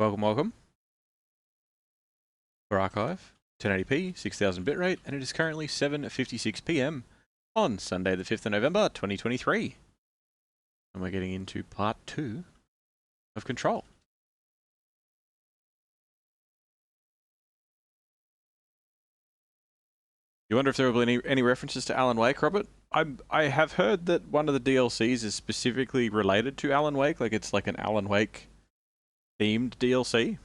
Welcome, welcome. For archive, 1080p, 6000 bitrate, and it is currently 7:56 p.m. on Sunday, the 5th of November, 2023. And we're getting into part 2 of Control. You wonder if there will be any references to Alan Wake, Robert? I have heard that one of the DLCs is specifically related to Alan Wake, like it's like an Alan Wake themed DLC.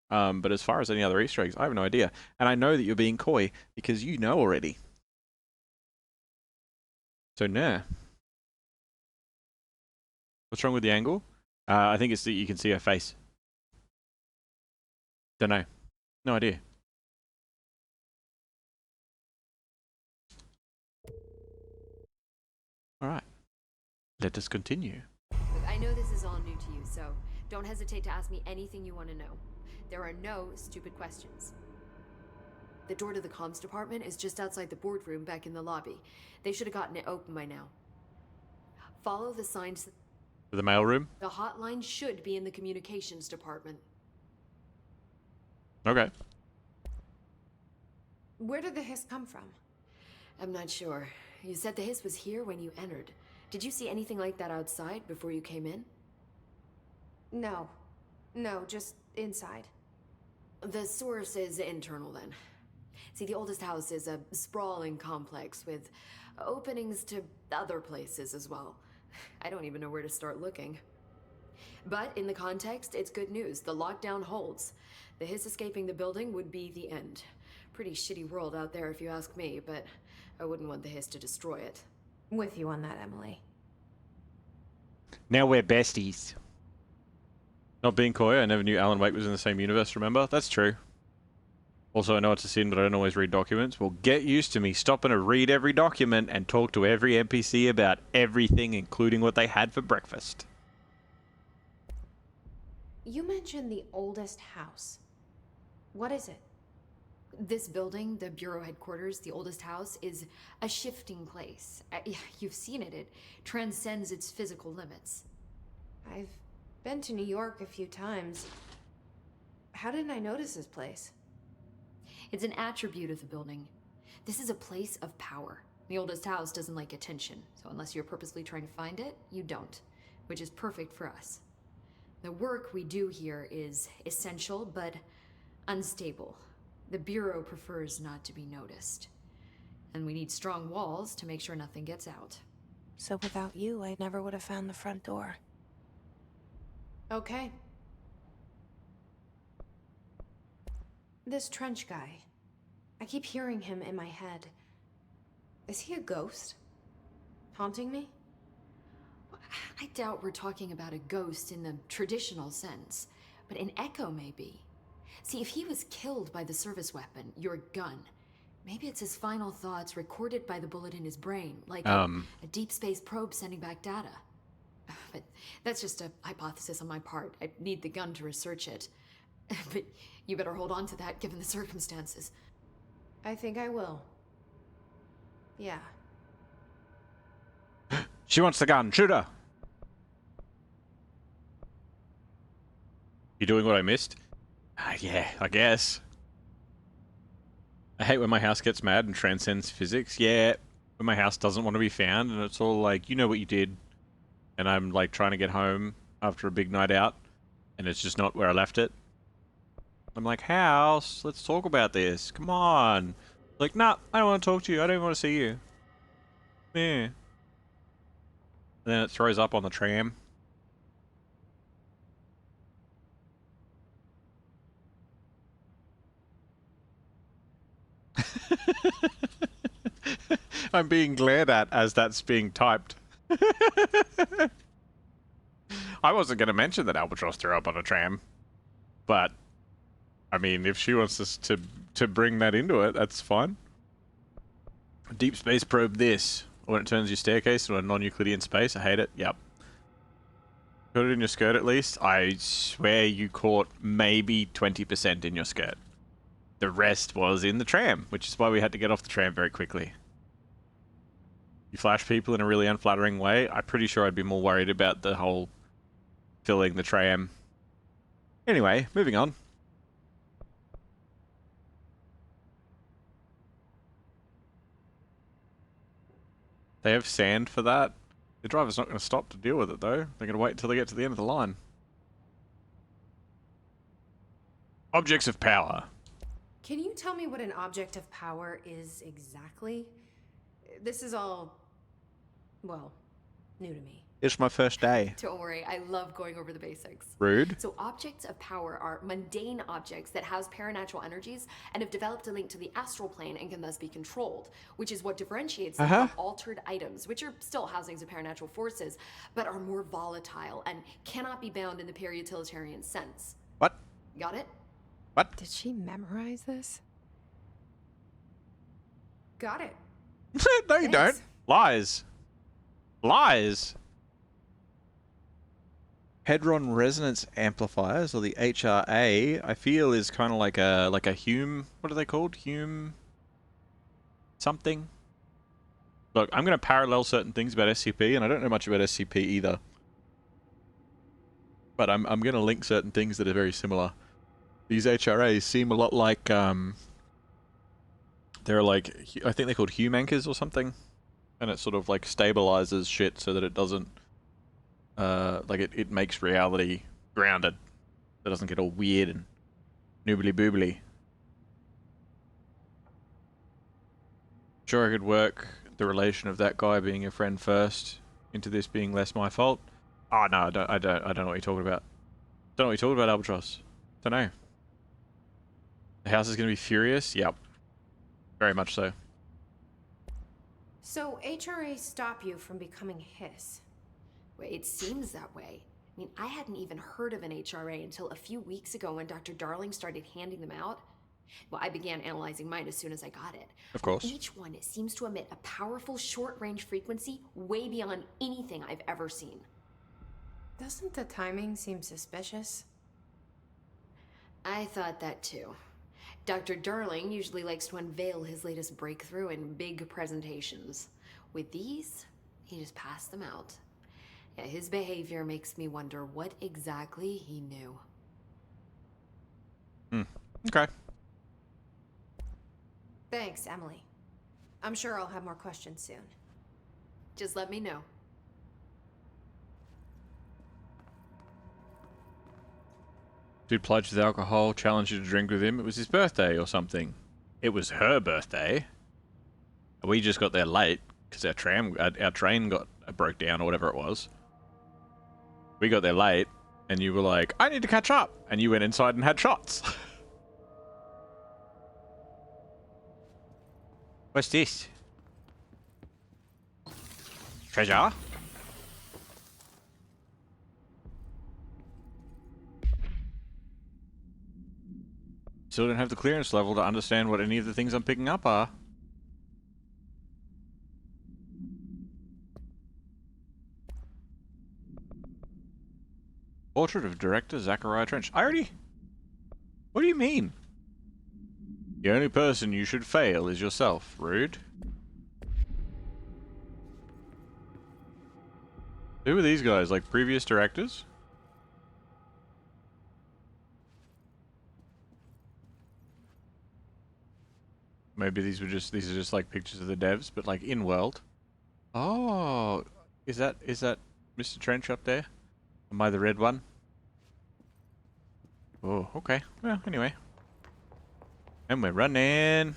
But as far as any other Easter eggs, I have no idea. And I know that you're being coy because you know already. So, nah. What's wrong with the angle? I think it's that you can see her face. Don't know. No idea. Alright. Let us continue. Look, I know this is all new to you, so don't hesitate to ask me anything you want to know. There are no stupid questions. The door to the comms department is just outside the boardroom back in the lobby. They should have gotten it open by now. Follow the signs. To the mailroom? The hotline should be in the communications department. Okay. Where did the hiss come from? I'm not sure. You said the hiss was here when you entered. Did you see anything like that outside before you came in? No, just inside. The source is internal then. See, the oldest house is a sprawling complex with openings to other places as well. I don't even know where to start looking. But in the context, it's good news. The lockdown holds. The hiss escaping the building would be the end. Pretty shitty world out there if you ask me, but I wouldn't want the hiss to destroy it. With you on that, Emily. Now we're besties. Not being coy, I never knew Alan Wake was in the same universe, remember? That's true. Also, I know it's a sin, but I don't always read documents. Well, get used to me stopping to read every document and talk to every NPC about everything, including what they had for breakfast. You mentioned the oldest house. What is it? This building, the Bureau headquarters, the oldest house, is a shifting place. You've seen it. It transcends its physical limits. I've been to New York a few times. How didn't I notice this place? It's an attribute of the building. This is a place of power. The oldest house doesn't like attention, so unless you're purposely trying to find it, you don't, which is perfect for us. The work we do here is essential, but unstable. The Bureau prefers not to be noticed. And we need strong walls to make sure nothing gets out. So without you, I never would have found the front door. Okay. This Trench guy. I keep hearing him in my head. Is he a ghost? Haunting me? I doubt we're talking about a ghost in the traditional sense, but an echo maybe. See, if he was killed by the service weapon, your gun, maybe it's his final thoughts recorded by the bullet in his brain, like a deep space probe sending back data. But that's just a hypothesis on my part. I need the gun to research it. But you better hold on to that given the circumstances. I think I will. Yeah. She wants the gun. Shoot her. You doing what I missed? Yeah, I guess. I hate when my house gets mad and transcends physics. Yeah, when my house doesn't want to be found and it's all like, you know what you did. And I'm like trying to get home after a big night out and it's just not where I left it. I'm like, house, let's talk about this. Come on. Like, nah, I don't want to talk to you. I don't even want to see you. Yeah. And then it throws up on the tram. I'm being glared at as that's being typed. I wasn't going to mention that Albatross threw up on a tram. But, I mean, if she wants us to bring that into it, that's fine. Deep space probe this. When it turns your staircase into a non-Euclidean space. I hate it. Yep. Put it in your skirt at least. I swear you caught maybe 20% in your skirt. The rest was in the tram, which is why we had to get off the tram very quickly. You flash people in a really unflattering way. I'm pretty sure I'd be more worried about the whole filling the tram. Anyway, moving on. They have sand for that. The driver's not going to stop to deal with it, though. They're going to wait until they get to the end of the line. Objects of power. Can you tell me what an object of power is exactly? This is all, well, new to me. It's my first day. Don't worry, I love going over the basics. Rude. So objects of power are mundane objects that house paranatural energies and have developed a link to the astral plane and can thus be controlled, which is what differentiates them from altered items, which are still housings of paranatural forces, but are more volatile and cannot be bound in the pure utilitarian sense. What? Got it? What? Did she memorize this? Got it. No, you don't. Lies. Lies. Hadron resonance amplifiers, or the HRA, I feel is kind of like a Hume. What are they called? Hume something. Look, I'm going to parallel certain things about SCP, and I don't know much about SCP either. But I'm going to link certain things that are very similar. These HRAs seem a lot like they're like, I think they're called Hume anchors or something, and it sort of like stabilizes shit so that it doesn't. Like it makes reality grounded. It doesn't get all weird and noobly boobly. Sure, I could work the relation of that guy being a friend first into this being less my fault. Oh no, I don't know what you're talking about. Don't know what you're talking about, Albatross. Don't know. The house is gonna be furious? Yep. Very much so. So HRA stop you from becoming his? It seems that way. I mean, I hadn't even heard of an HRA until a few weeks ago when Dr. Darling started handing them out. Well, I began analyzing mine as soon as I got it. Of course. Each one seems to emit a powerful short-range frequency way beyond anything I've ever seen. Doesn't the timing seem suspicious? I thought that too. Dr. Darling usually likes to unveil his latest breakthrough in big presentations. With these, he just passed them out. Yeah, his behavior makes me wonder what exactly he knew. Okay. Thanks, Emily. I'm sure I'll have more questions soon. Just let me know. Dude pledged with alcohol, challenged you to drink with him. It was his birthday or something. It was her birthday. We just got there late because our train broke down or whatever it was. We got there late, and you were like, I need to catch up. And you went inside and had shots. What's this? Treasure? Still don't have the clearance level to understand what any of the things I'm picking up are. Portrait of Director Zachariah Trench. I already... What do you mean? The only person you should fail is yourself. Rude. Who are these guys? Like previous directors? Maybe these are just like pictures of the devs, but like in world. Oh, is that Mr. Trench up there? Am I the red one? Oh, okay. Well, anyway. And we're running.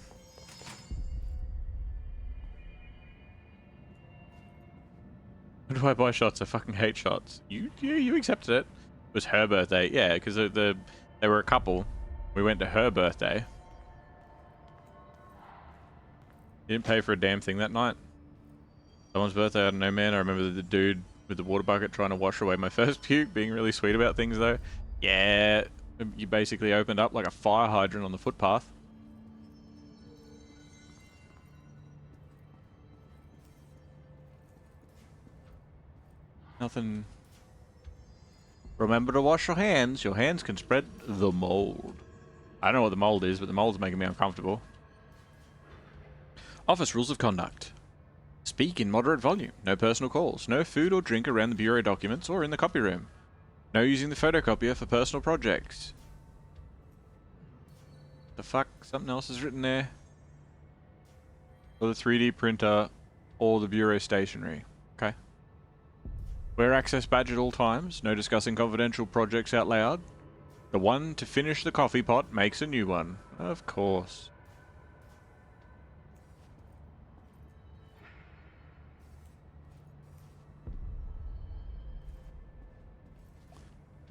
When do I buy shots? I fucking hate shots. You accepted it. It was her birthday. Yeah, because they were a couple. We went to her birthday. Didn't pay for a damn thing that night. Someone's birthday, I don't know, man. I remember the dude with the water bucket trying to wash away my first puke, being really sweet about things, though. Yeah, you basically opened up like a fire hydrant on the footpath. Nothing. Remember to wash your hands. Your hands can spread the mold. I don't know what the mold is, but the mold's making me uncomfortable. Office rules of conduct. Speak in moderate volume. No personal calls. No food or drink around the bureau documents or in the copy room. No using the photocopier for personal projects. The fuck? Something else is written there. Or the 3D printer, or the bureau stationery. Okay. Wear access badge at all times. No discussing confidential projects out loud. The one to finish the coffee pot makes a new one. Of course.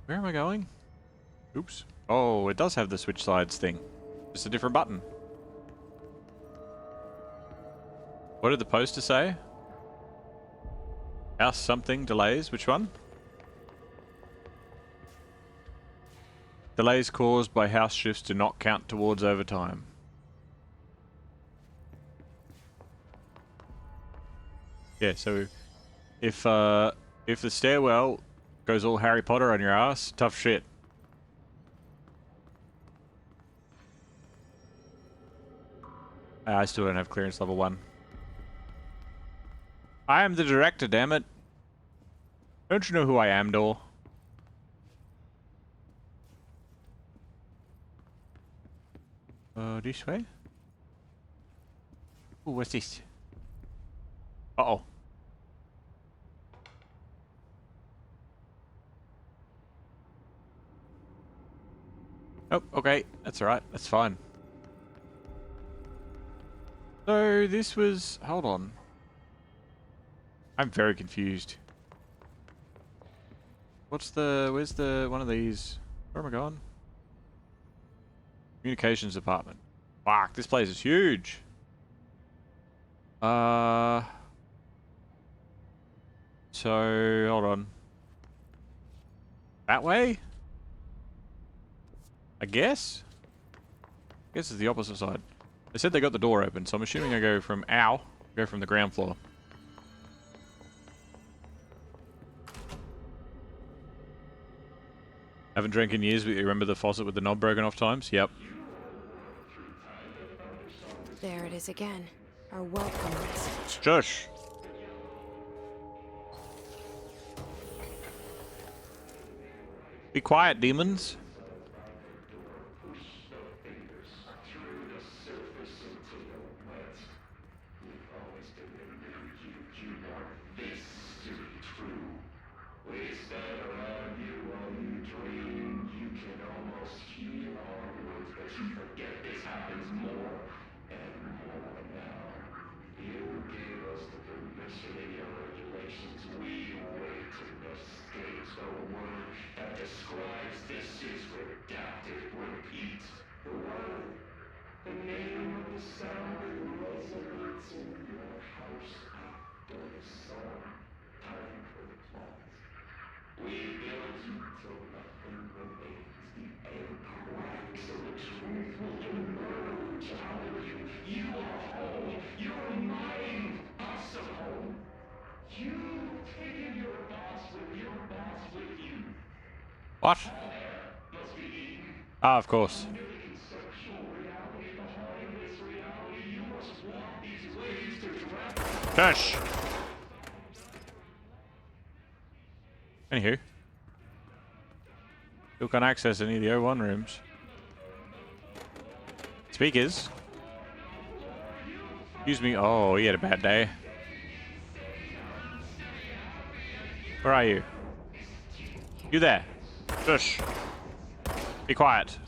Where am I going? Oops. Oh, it does have the switch sides thing. Just a different button. What did the poster say? House something delays. Which one? Delays caused by house shifts do not count towards overtime. Yeah, so if the stairwell goes all Harry Potter on your ass, tough shit. I still don't have clearance level 1. I am the director, damn it. Don't you know who I am, door? This way? Ooh, what's this? Uh-oh. Oh, okay. That's alright. That's fine. So, this was... Hold on. I'm very confused. What's the... Where's the... One of these... Where am I going? Communications department. Fuck, this place is huge. So, hold on. That way? I guess? I guess it's the opposite side. They said they got the door open, so I'm assuming I go from... Ow! Go from the ground floor. Haven't drank in years, but you remember the faucet with the knob broken off times? Yep. There it is again. Our welcome message. Shush! Be quiet, demons. What? Ah, of course. Shush! Anywho. Still can't access any of the O1 rooms. Speakers. Excuse me. Oh, he had a bad day. Where are you? You there. Shush. Be quiet.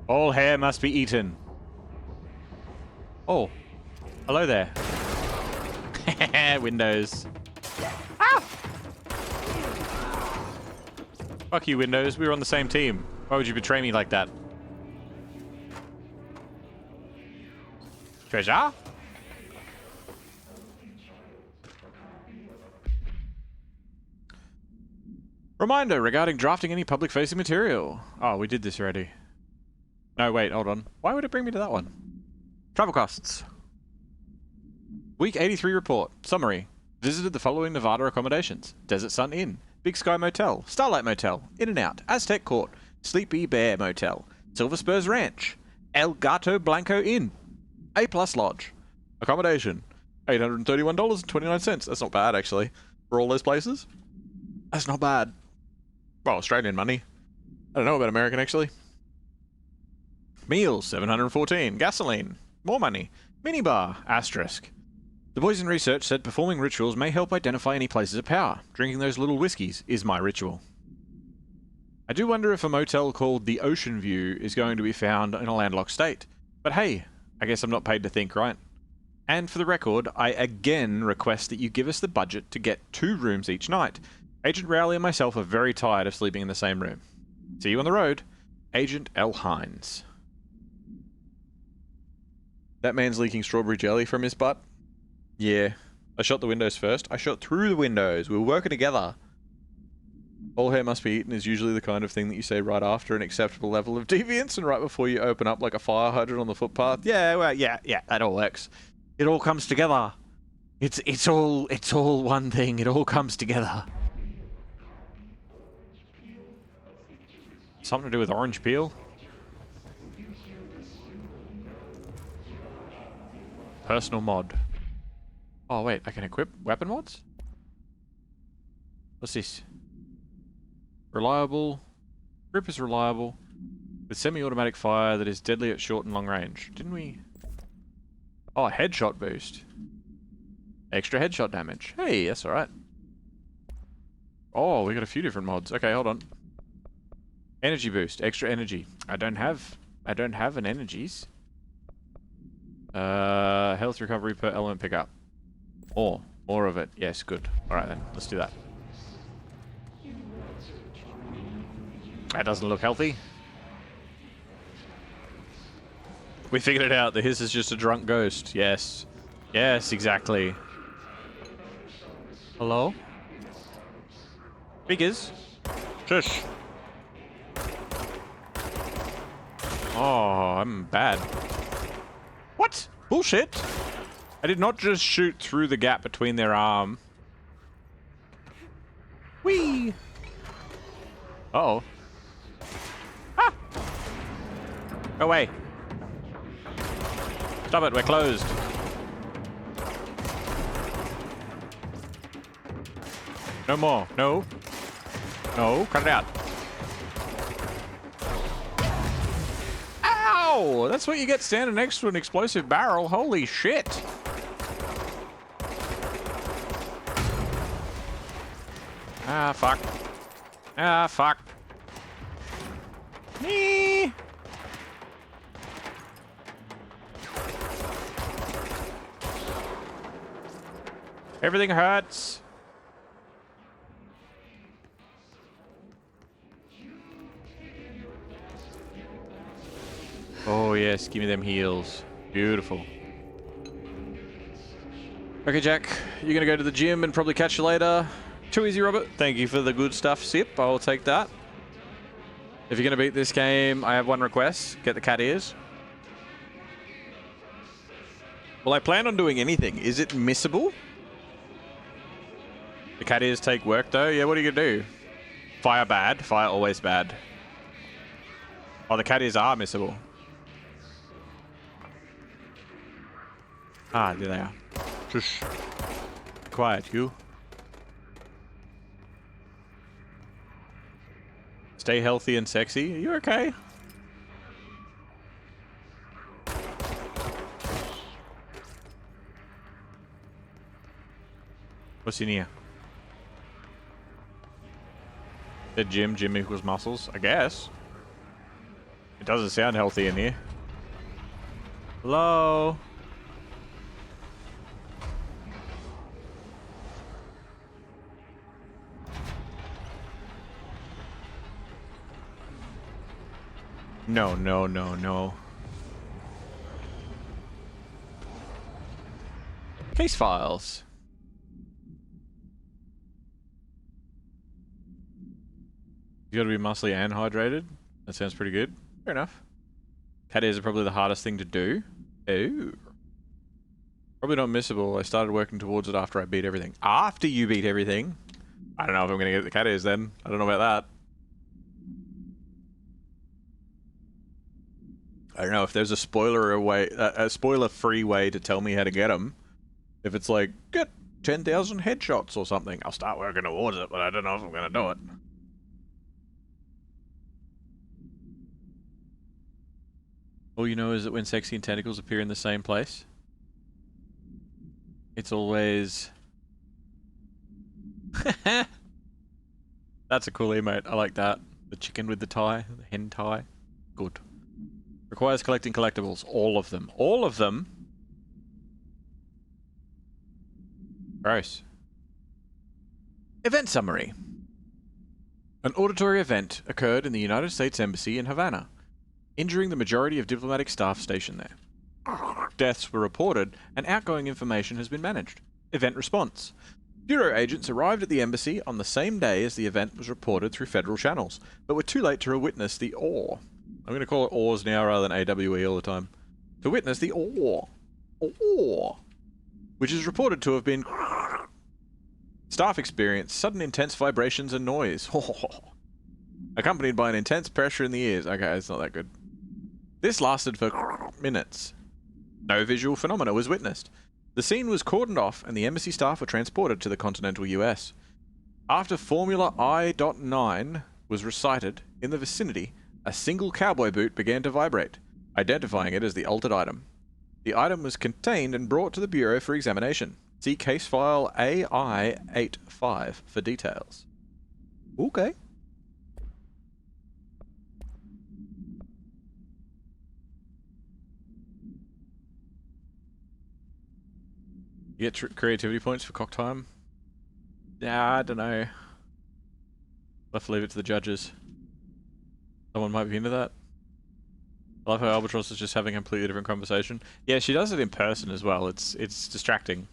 All hair must be eaten. Oh. Hello there. Windows. Ah! Fuck you, Windows. We were on the same team. Why would you betray me like that? Treasure? Reminder regarding drafting any public-facing material. Oh, we did this already. No, wait, hold on. Why would it bring me to that one? Travel costs. Week 83 report. Summary. Visited the following Nevada accommodations. Desert Sun Inn. Big Sky Motel. Starlight Motel. In-N-Out. Aztec Court. Sleepy Bear Motel. Silver Spurs Ranch. El Gato Blanco Inn. A Plus Lodge. Accommodation. $831.29. That's not bad, actually, for all those places. That's not bad. Well, Australian money. I don't know about American, actually. Meals, 714. Gasoline, more money. Minibar, asterisk. The boys in research said performing rituals may help identify any places of power. Drinking those little whiskies is my ritual. I do wonder if a motel called the Ocean View is going to be found in a landlocked state. But hey, I guess I'm not paid to think, right? And for the record, I again request that you give us the budget to get 2 rooms each night. Agent Rowley and myself are very tired of sleeping in the same room. See you on the road, Agent L. Hines. That man's leaking strawberry jelly from his butt? Yeah. I shot the windows first. I shot through the windows. We were working together. All hair must be eaten is usually the kind of thing that you say right after an acceptable level of deviance and right before you open up like a fire hydrant on the footpath. Yeah, well, yeah, that all works. It all comes together. It's all one thing. It all comes together. Something to do with orange peel? Personal mod. Oh wait, I can equip weapon mods? What's this? Reliable. Grip is reliable. With semi-automatic fire that is deadly at short and long range. Didn't we... Oh, headshot boost. Extra headshot damage. Hey, that's alright. Oh, we got a few different mods. Okay, hold on. Energy boost. Extra energy. I don't have an energies. Health recovery per element pickup. More of it. Yes, good. Alright then, let's do that. That doesn't look healthy. We figured it out. The hiss is just a drunk ghost. Yes. Yes, exactly. Hello? Speakers? Shush. Oh, I'm bad. What? Bullshit. I did not just shoot through the gap between their arm. Whee! Uh-oh. Ah! Go away. Stop it, we're closed. No more. No. No, cut it out. Ow! That's what you get standing next to an explosive barrel. Holy shit. Ah, fuck. Ah, fuck. Nee. Everything hurts. Oh yes, give me them heals. Beautiful. Okay, Jack, you're gonna go to the gym and probably catch you later. Too easy, Robert. Thank you for the good stuff, Sip. I'll take that. If you're gonna beat this game, I have one request. Get the cat ears. Well, I plan on doing anything. Is it missable? The cat ears take work, though. Yeah, what are you gonna do? Fire bad. Fire always bad. Oh, the cat ears are missable. Ah, there they are. Shush. Quiet, you. Stay healthy and sexy. Are you okay? What's in here? The gym equals muscles, I guess. It doesn't sound healthy in here. Hello? No, no, no, no. Case files. You gotta be muscly and hydrated. That sounds pretty good. Fair enough. Cat ears are probably the hardest thing to do. Oh. Probably not missable. I started working towards it after I beat everything. After you beat everything? I don't know if I'm gonna get the cat ears then. I don't know about that. I don't know if there's a spoiler-free way to tell me how to get them. If it's like, get 10,000 headshots or something. I'll start working towards it, but I don't know if I'm going to do it. All you know is that when sexy and tentacles appear in the same place, it's always... That's a cool emote. I like that. The chicken with the tie, the hen tie. Good. Requires collecting collectibles. All of them. All of them? Gross. Event summary. An auditory event occurred in the United States Embassy in Havana, injuring the majority of diplomatic staff stationed there. Deaths were reported, and outgoing information has been managed. Event response. Bureau agents arrived at the embassy on the same day as the event was reported through federal channels, but were too late to witness the AWE. I'm going to call it AWEs now rather than AWE all the time. To witness the AWE. AWE. Which is reported to have been... Staff experienced sudden intense vibrations and noise. Accompanied by an intense pressure in the ears. Okay, it's not that good. This lasted for minutes. No visual phenomena was witnessed. The scene was cordoned off and the embassy staff were transported to the continental US. After Formula I.9 was recited in the vicinity, a single cowboy boot began to vibrate, identifying it as the altered item. The item was contained and brought to the Bureau for examination. See case file AI85 for details. Okay. You get creativity points for cock time? Nah, I don't know. I'll have to leave it to the judges. Someone might be into that. I love how Albatross is just having a completely different conversation. Yeah, she does it in person as well. It's distracting.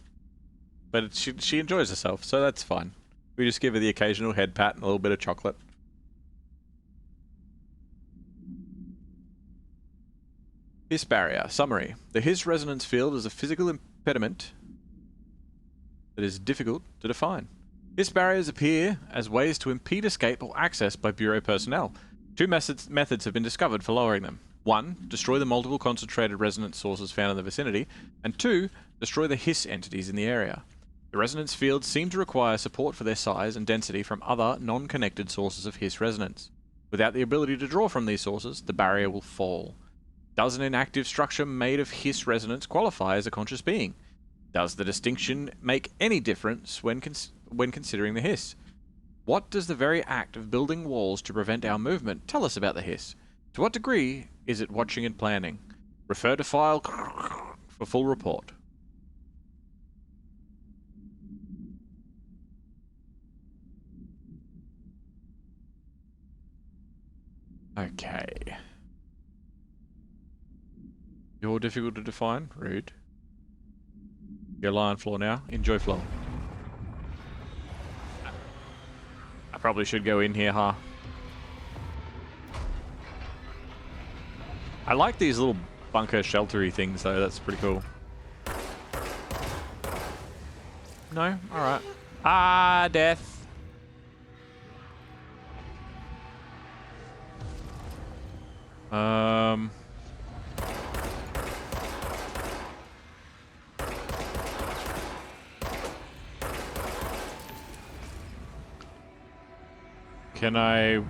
But she enjoys herself, so that's fine. We just give her the occasional head pat and a little bit of chocolate. Hiss barrier. Summary. The Hiss resonance field is a physical impediment that is difficult to define. Hiss barriers appear as ways to impede escape or access by Bureau personnel. Two methods have been discovered for lowering them. 1. Destroy the multiple concentrated resonance sources found in the vicinity, and 2. Destroy the Hiss entities in the area. The resonance fields seem to require support for their size and density from other non-connected sources of Hiss resonance. Without the ability to draw from these sources, the barrier will fall. Does an inactive structure made of Hiss resonance qualify as a conscious being? Does the distinction make any difference when considering the Hiss? What does the very act of building walls to prevent our movement tell us about the Hiss? To what degree is it watching and planning? Refer to file for full report. Okay. You're difficult to define? Rude. You're lying floor now. Enjoy floor. I probably should go in here, huh? I like these little bunker sheltery things though, that's pretty cool. No? Alright. Ah, death. Can I...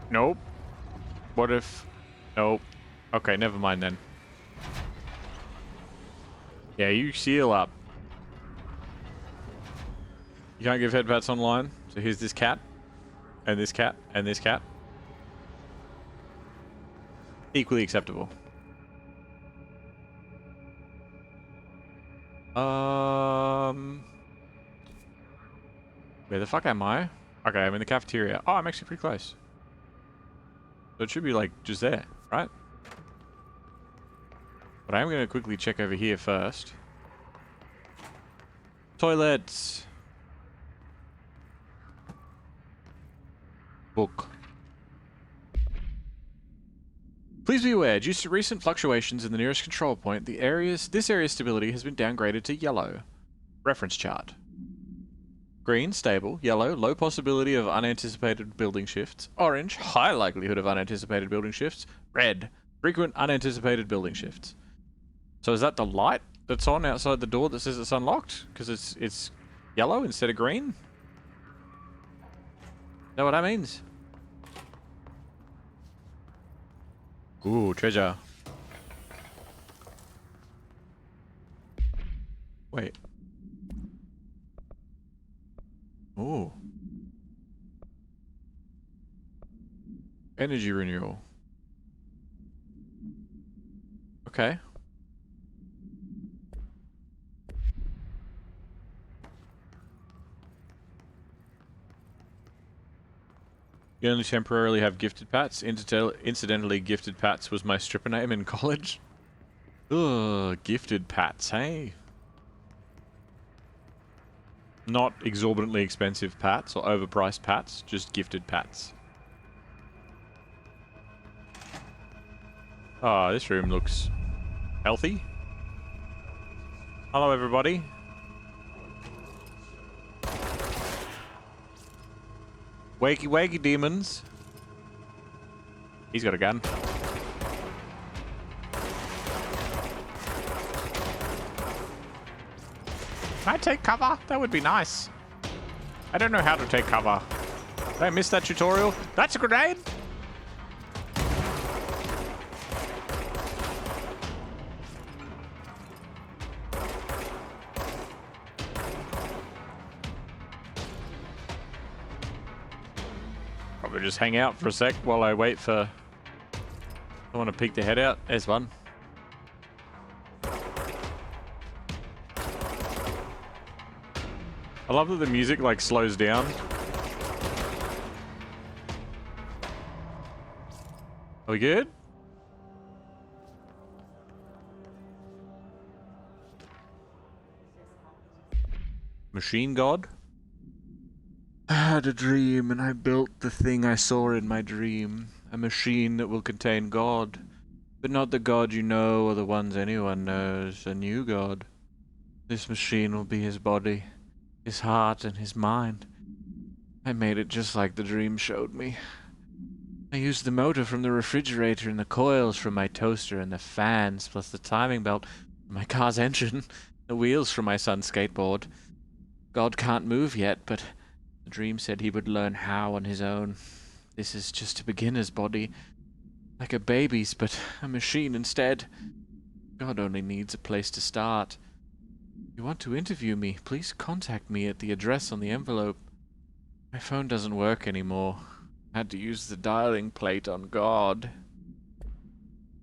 Nope. What if... Nope. Okay, never mind then. Yeah, you seal up. You can't give head pats online. So here's this cat. And this cat. And this cat. Equally acceptable. Where the fuck am I? Okay, I'm in the cafeteria. Oh, I'm actually pretty close. So it should be like just there, right? But I am going to quickly check over here first. Toilets. Book. Please be aware, due to recent fluctuations in the nearest control point, this area's stability has been downgraded to yellow. Reference chart. Green, stable. Yellow, low possibility of unanticipated building shifts. Orange, high likelihood of unanticipated building shifts. Red, frequent unanticipated building shifts. So is that the light that's on outside the door that says it's unlocked? Because it's yellow instead of green? Know what that means? Ooh, treasure. Wait. Ooh. Energy renewal. Okay. You only temporarily have gifted pats. Incidentally, gifted pats was my stripper name in college. Ugh, gifted pats, hey? Not exorbitantly expensive pats or overpriced pats, just gifted pats. Ah, this room looks healthy. Hello, everybody. Wakey wakey demons. He's got a gun. Can I take cover? That would be nice. I don't know how to take cover. Did I miss that tutorial? That's a grenade! Probably just hang out for a sec while I wait for someone to peek their head out. There's one. I love that the music like slows down. Are we good? Machine God? I had a dream and I built the thing I saw in my dream. A machine that will contain God. But not the God you know or the ones anyone knows. A new God. This machine will be his body, his heart and his mind. I made it just like the dream showed me. I used the motor from the refrigerator and the coils from my toaster and the fans, plus the timing belt from my car's engine, the wheels from my son's skateboard. God can't move yet, but the dream said he would learn how on his own. This is just a beginner's body. Like a baby's, but a machine instead. God only needs a place to start. If you want to interview me, please contact me at the address on the envelope. My phone doesn't work anymore. I had to use the dialing plate on God.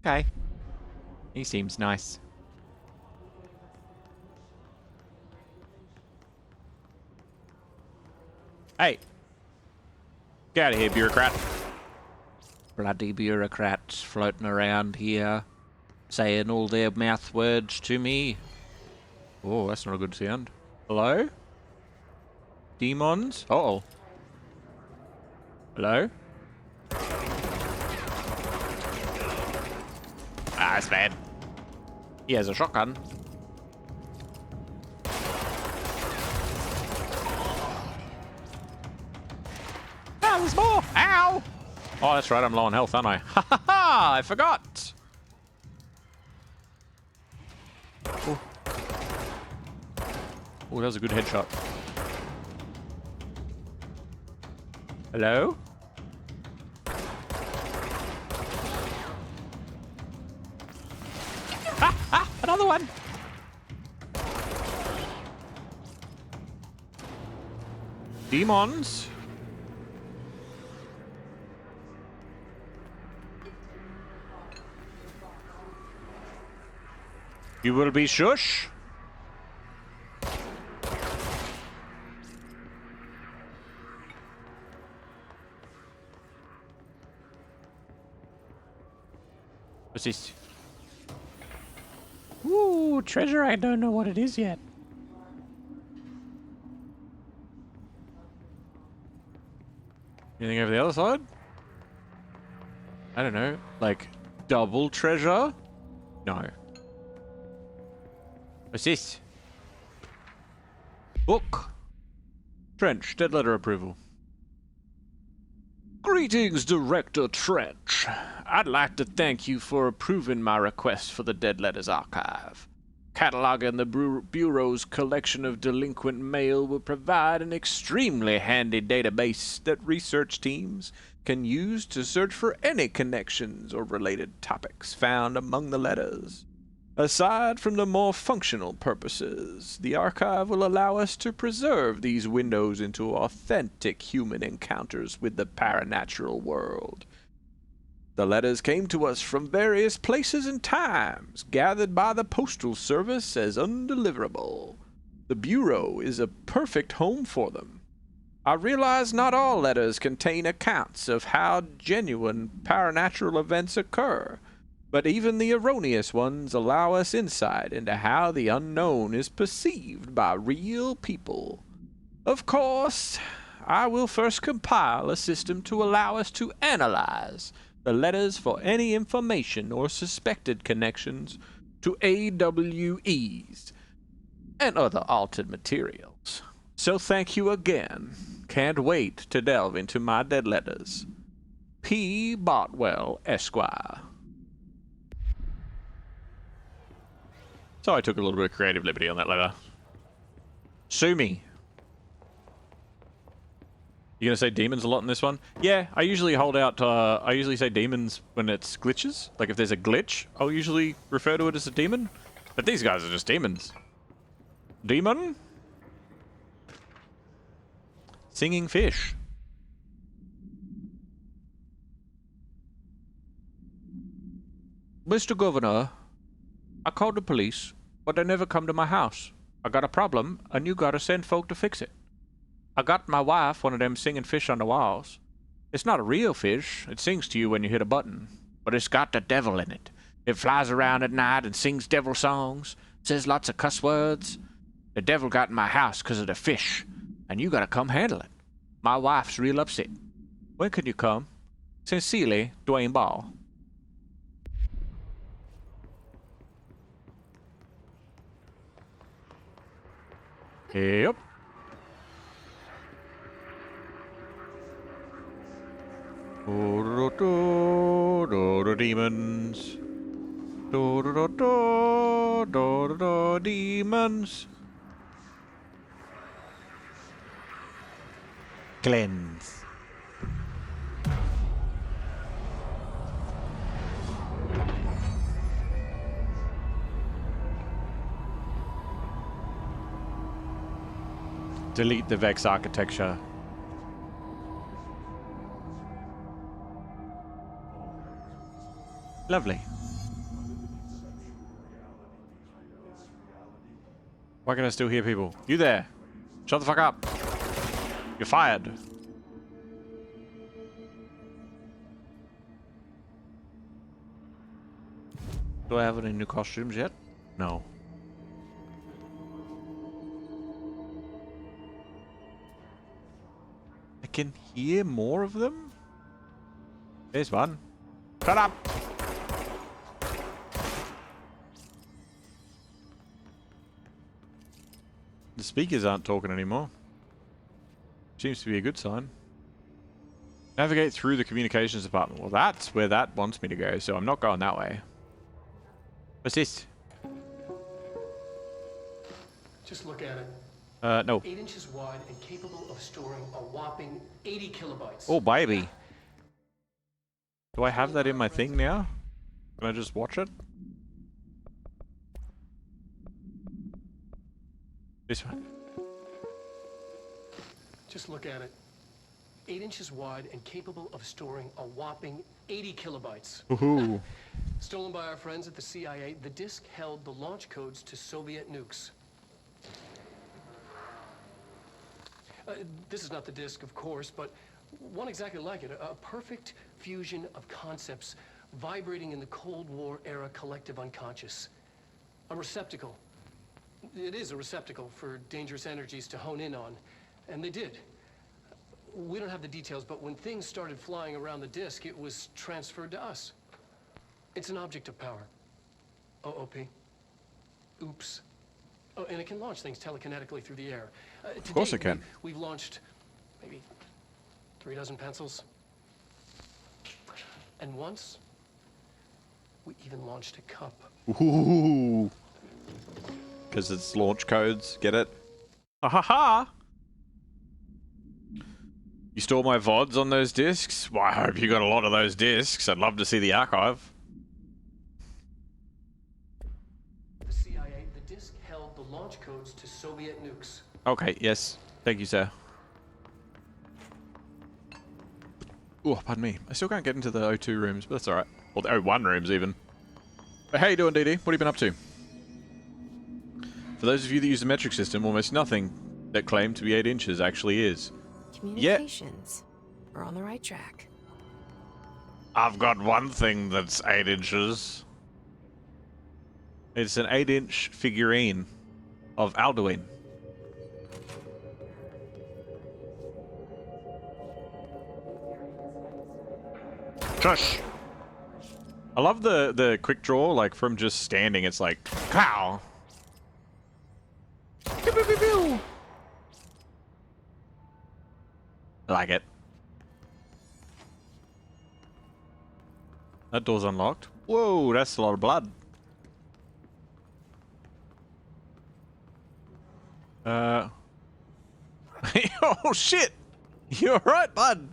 Okay. He seems nice. Hey! Get out of here, bureaucrat. Bloody bureaucrats floating around here, saying all their mouth words to me. Oh, that's not a good sound. Hello? Demons? Uh-oh. Hello? Ah, that's bad. He has a shotgun. Ah, there's more! Ow! Oh, that's right, I'm low on health, aren't I? Ha ha ha! I forgot! Oh. Oh, that was a good headshot. Hello? Ah! Ah! Another one! Demons? You will be shush? What's this? Ooh, treasure, I don't know what it is yet. Anything over the other side? I don't know. Like, double treasure? No. What's this? Book. Trench, dead letter approval. Greetings, Director Trench. I'd like to thank you for approving my request for the Dead Letters Archive. Cataloging the Bureau's collection of delinquent mail will provide an extremely handy database that research teams can use to search for any connections or related topics found among the letters. Aside from the more functional purposes, the archive will allow us to preserve these windows into authentic human encounters with the paranatural world. The letters came to us from various places and times, gathered by the Postal Service as undeliverable. The Bureau is a perfect home for them. I realize not all letters contain accounts of how genuine paranatural events occur, but even the erroneous ones allow us insight into how the unknown is perceived by real people. Of course, I will first compile a system to allow us to analyze the letters for any information or suspected connections to AWEs and other altered materials. So thank you again. Can't wait to delve into my dead letters. P. Bartwell, Esquire. So I took a little bit of creative liberty on that letter. Sue me. You gonna say demons a lot in this one? Yeah, I usually hold out, I usually say demons when it's glitches. Like if there's a glitch, I'll usually refer to it as a demon. But these guys are just demons. Demon? Singing fish. Mr. Governor, I called the police, but they never come to my house. I got a problem, and you gotta send folk to fix it. I got my wife one of them singing fish on the walls. It's not a real fish. It sings to you when you hit a button. But it's got the devil in it. It flies around at night and sings devil songs, says lots of cuss words. The devil got in my house 'cause of the fish, and you gotta come handle it. My wife's real upset. When can you come? Sincerely, Dwayne Ball. Yep. Demons. Demons. Cleanse. Delete the Vex architecture. Lovely. Why can I still hear people? You there? Shut the fuck up. You're fired. Do I have any new costumes yet? No. I can hear more of them? There's one. Shut up! The speakers aren't talking anymore. Seems to be a good sign. Navigate through the communications department. Well, that's where that wants me to go, so I'm not going that way. What's this? Just look at it. No. 8 inches wide and capable of storing a whopping 80 kilobytes. Oh, baby. Do I have that in my thing now? Can I just watch it? This one. Just look at it. 8 inches wide and capable of storing a whopping 80 kilobytes. Woohoo. Stolen by our friends at the CIA, the disk held the launch codes to Soviet nukes. This is not the disk, of course, but one exactly like it. A perfect fusion of concepts vibrating in the Cold War era collective unconscious. A receptacle. It is a receptacle for dangerous energies to hone in on. And they did. We don't have the details, but when things started flying around the disk, it was transferred to us. It's an object of power. OOP. Oops. Oh, and it can launch things telekinetically through the air. Of course it can. We've launched maybe 3 dozen pencils. And once, we even launched a cup. Ooh. because it's launch codes. Get it? Ha ha ha! You store my VODs on those discs? Well, I hope you got a lot of those discs. I'd love to see the archive. The CIA, the disk held the launch codes to Soviet nukes. Okay, yes. Thank you, sir. Oh, pardon me. I still can't get into the O2 rooms, but that's alright. Or the O1 rooms, even. But how you doing, DD? What have you been up to? For those of you that use the metric system, almost nothing that claimed to be 8 inches actually is. Communications. We're on the right track. I've got one thing that's 8 inches. It's an 8-inch figurine of Alduin. Shush! I love the quick draw, like from just standing, it's like, pow! Pew, pew, pew, pew. I like it. That door's unlocked. Whoa, that's a lot of blood. Oh shit! You alright, bud?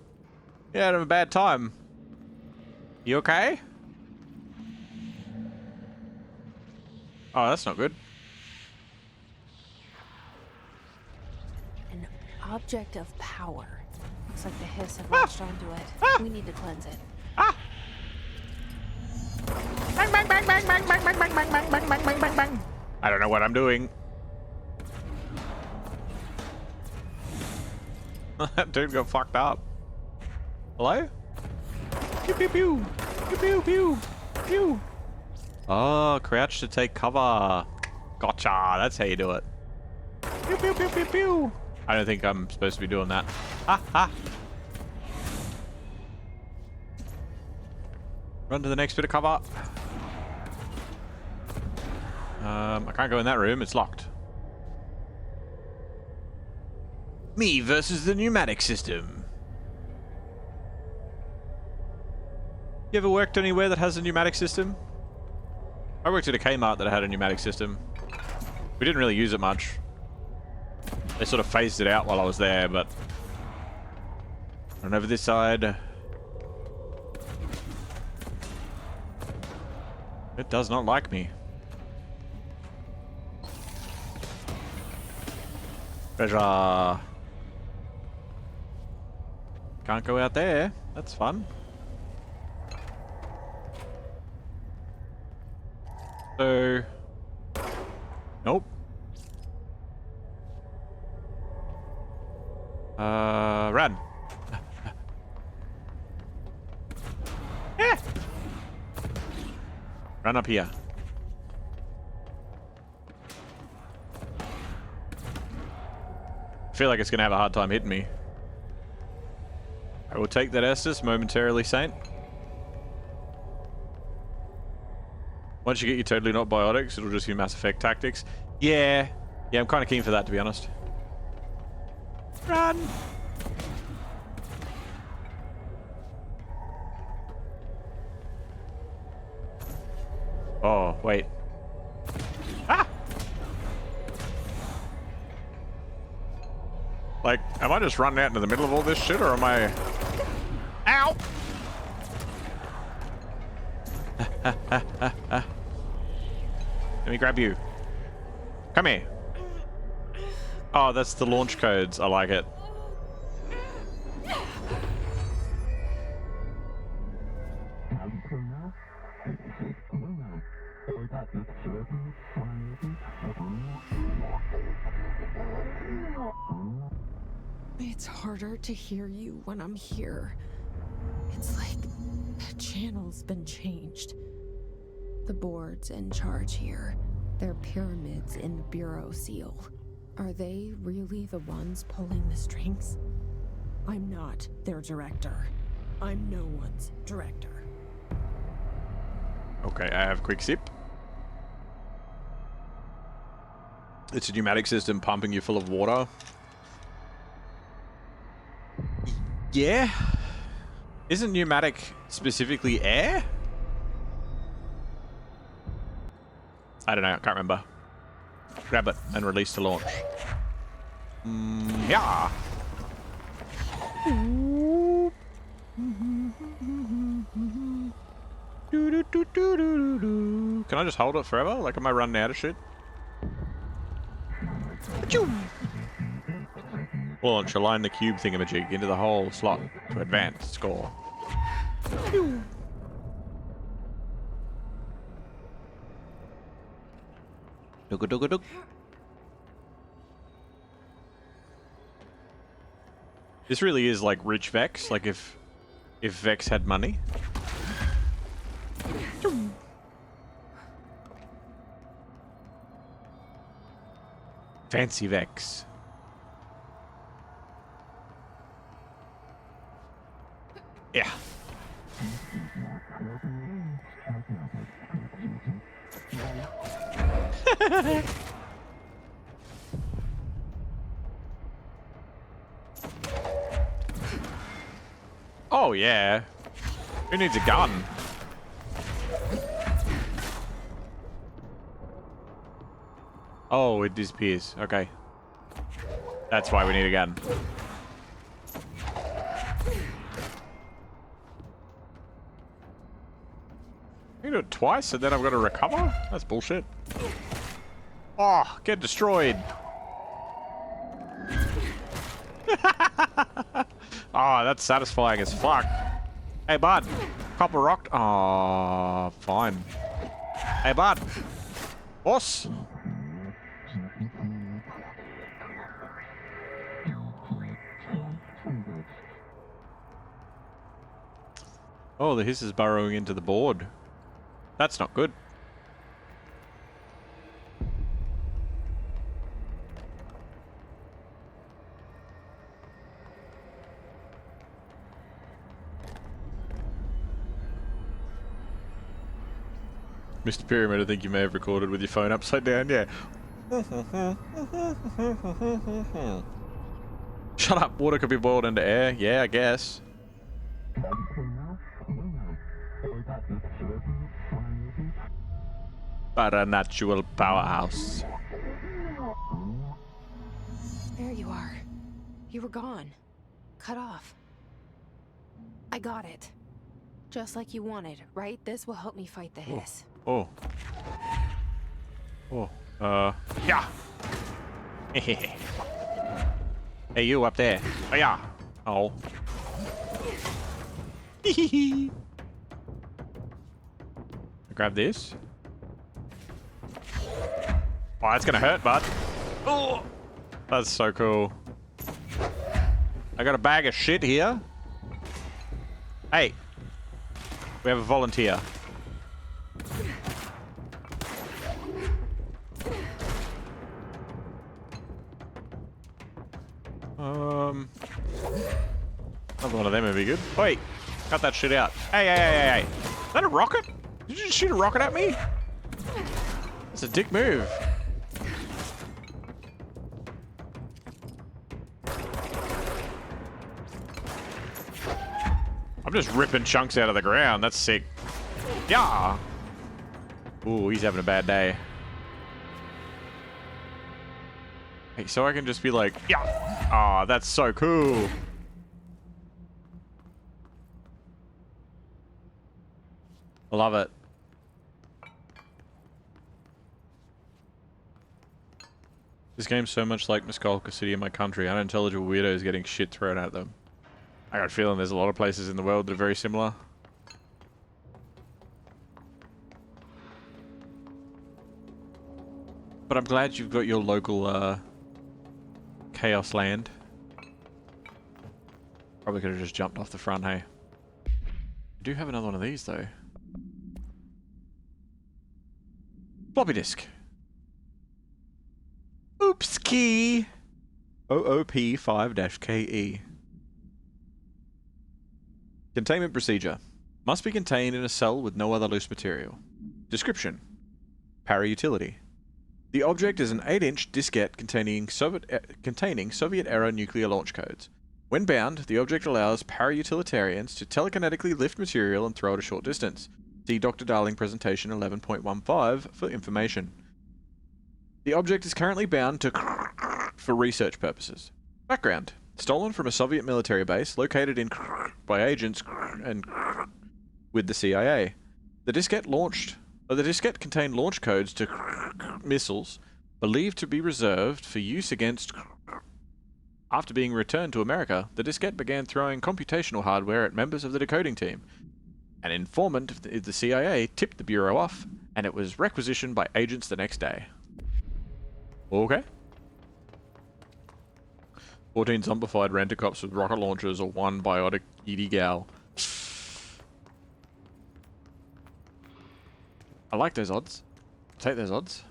You had a bad time. You okay? Oh, that's not good. An object of power. Looks like the hiss had latched onto it. We need to cleanse it. Ah! Bang, bang, bang, bang, bang, bang, bang, bang, bang, bang, bang, bang, bang, bang, bang. I don't know what I'm doing. That dude got fucked up. Hello? Pew, pew, pew. Pew, pew, pew. Pew. Oh, crouch to take cover. Gotcha. That's how you do it. Pew, pew, pew, pew, pew. I don't think I'm supposed to be doing that. Ha, ha. Run to the next bit of cover. I can't go in that room. It's locked. Me versus the pneumatic system. You ever worked anywhere that has a pneumatic system? I worked at a Kmart that had a pneumatic system. We didn't really use it much. They sort of phased it out while I was there, but... Run over this side. It does not like me. Treasure. Can't go out there. That's fun. So... Nope. Run. Run up here. I feel like it's gonna have a hard time hitting me. I will take that Estus momentarily, Saint. Once you get your totally not biotics, it'll just be Mass Effect tactics. Yeah. Yeah, I'm kind of keen for that, to be honest. Run! Oh, wait. Ah! Like, am I just running out into the middle of all this shit, or am I... Ow! Let me grab you. Come here. Oh, that's the launch codes. I like it. It's harder to hear you when I'm here. It's like the channel's been changed. The board's in charge here. They're pyramids in the Bureau seal. Are they really the ones pulling the strings? I'm not their director. I'm no one's director. Okay, I have a quick sip. It's a pneumatic system pumping you full of water. Yeah? Isn't pneumatic specifically air? I don't know, I can't remember. Grab it and release the launch. Yeah. Can I just hold it forever? Like, am I running out of shit? Launch. Align the cube thingamajig into the hole slot to advance. Score. Dugga. This really is like rich Vex. Like if Vex had money. Fancy Vex. Yeah. Oh yeah. Who needs a gun? Oh, it disappears. Okay. That's why we need a gun. You do it twice and then I've got to recover? That's bullshit. Oh, get destroyed. Oh, that's satisfying as fuck. Hey, bud. Copper rocked. Oh, fine. Hey, bud. Boss. Oh, the hiss is burrowing into the board. That's not good. Mr. Pyramid, I think you may have recorded with your phone upside down, yeah. Shut up, water could be boiled into air. Yeah, I guess. But a natural powerhouse. There you are. You were gone. Cut off. I got it. Just like you wanted, right? This will help me fight the hiss. Oh. Oh. Yeah. Hey, you up there. Oh, yeah. Oh. Grab this. Oh, that's gonna hurt, bud. Oh, that's so cool. I got a bag of shit here. Hey, we have a volunteer. Another one of them would be good. Wait, cut that shit out. Hey. Is that a rocket? Did you just shoot a rocket at me? It's a dick move. I'm just ripping chunks out of the ground. That's sick. Yeah. Ooh, he's having a bad day. Hey, so I can just be like, yeah. Ah, that's so cool. I love it. This game's so much like Musculca City in my country. Unintelligible weirdos getting shit thrown at them. I got a feeling there's a lot of places in the world that are very similar. But I'm glad you've got your local Chaos Land. Probably could have just jumped off the front, hey. I do have another one of these though. Floppy disk. Oops key. OOP5-KE. Containment procedure. Must be contained in a cell with no other loose material. Description. Para-utility. The object is an 8-inch diskette containing Soviet-era nuclear launch codes. When bound, the object allows para-utilitarians to telekinetically lift material and throw it a short distance. See Dr. Darling presentation 11.15 for information. The object is currently bound to for research purposes. Background. Stolen from a Soviet military base located in by agents and with the CIA. The diskette contained launch codes to missiles believed to be reserved for use against. After being returned to America, the diskette began throwing computational hardware at members of the decoding team. An informant of the CIA tipped the Bureau off, and it was requisitioned by agents the next day. Okay. 14 zombified rent-a-cops with rocket launchers or 1 biotic Edie gal. I like those odds. Take those odds.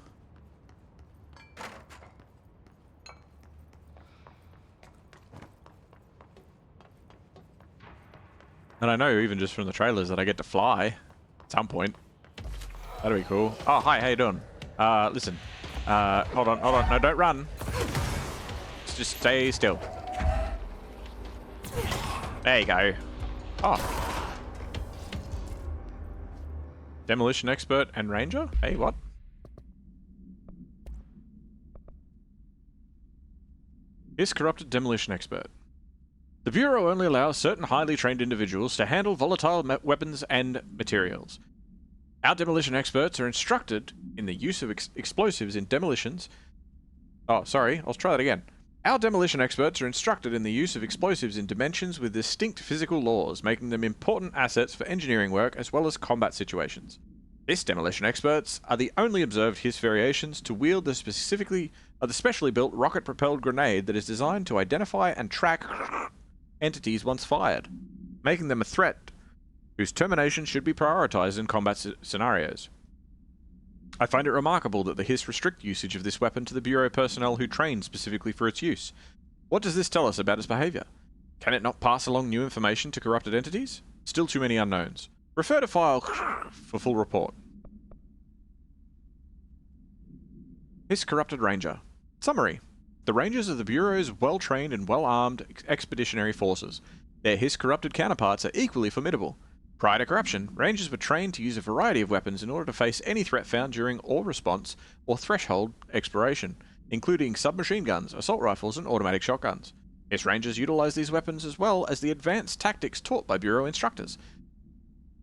And I know even just from the trailers that I get to fly at some point. That'd be cool. Oh, hi, how you doing? Listen. Hold on. No, don't run. Just stay still. There you go. Oh. Demolition expert and ranger? Hey, what? Is corrupted demolition expert. The Bureau only allows certain highly trained individuals to handle volatile weapons and materials. Our demolition experts are instructed in the use of explosives in demolitions. Oh, sorry, I'll try that again. Our demolition experts are instructed in the use of explosives in dimensions with distinct physical laws, making them important assets for engineering work as well as combat situations. This demolition experts are the only observed HISS variations to wield the specially built rocket-propelled grenade that is designed to identify and track entities once fired, making them a threat whose termination should be prioritized in combat scenarios. I find it remarkable that the HISS restrict usage of this weapon to the Bureau personnel who train specifically for its use. What does this tell us about its behavior? Can it not pass along new information to corrupted entities? Still too many unknowns. Refer to file for full report. HISS corrupted ranger. Summary. The Rangers are the Bureau's well-trained and well-armed expeditionary forces. Their HISS corrupted counterparts are equally formidable. Prior to corruption, Rangers were trained to use a variety of weapons in order to face any threat found during or response or threshold exploration, including submachine guns, assault rifles, and automatic shotguns. HISS Rangers utilize these weapons as well as the advanced tactics taught by Bureau instructors.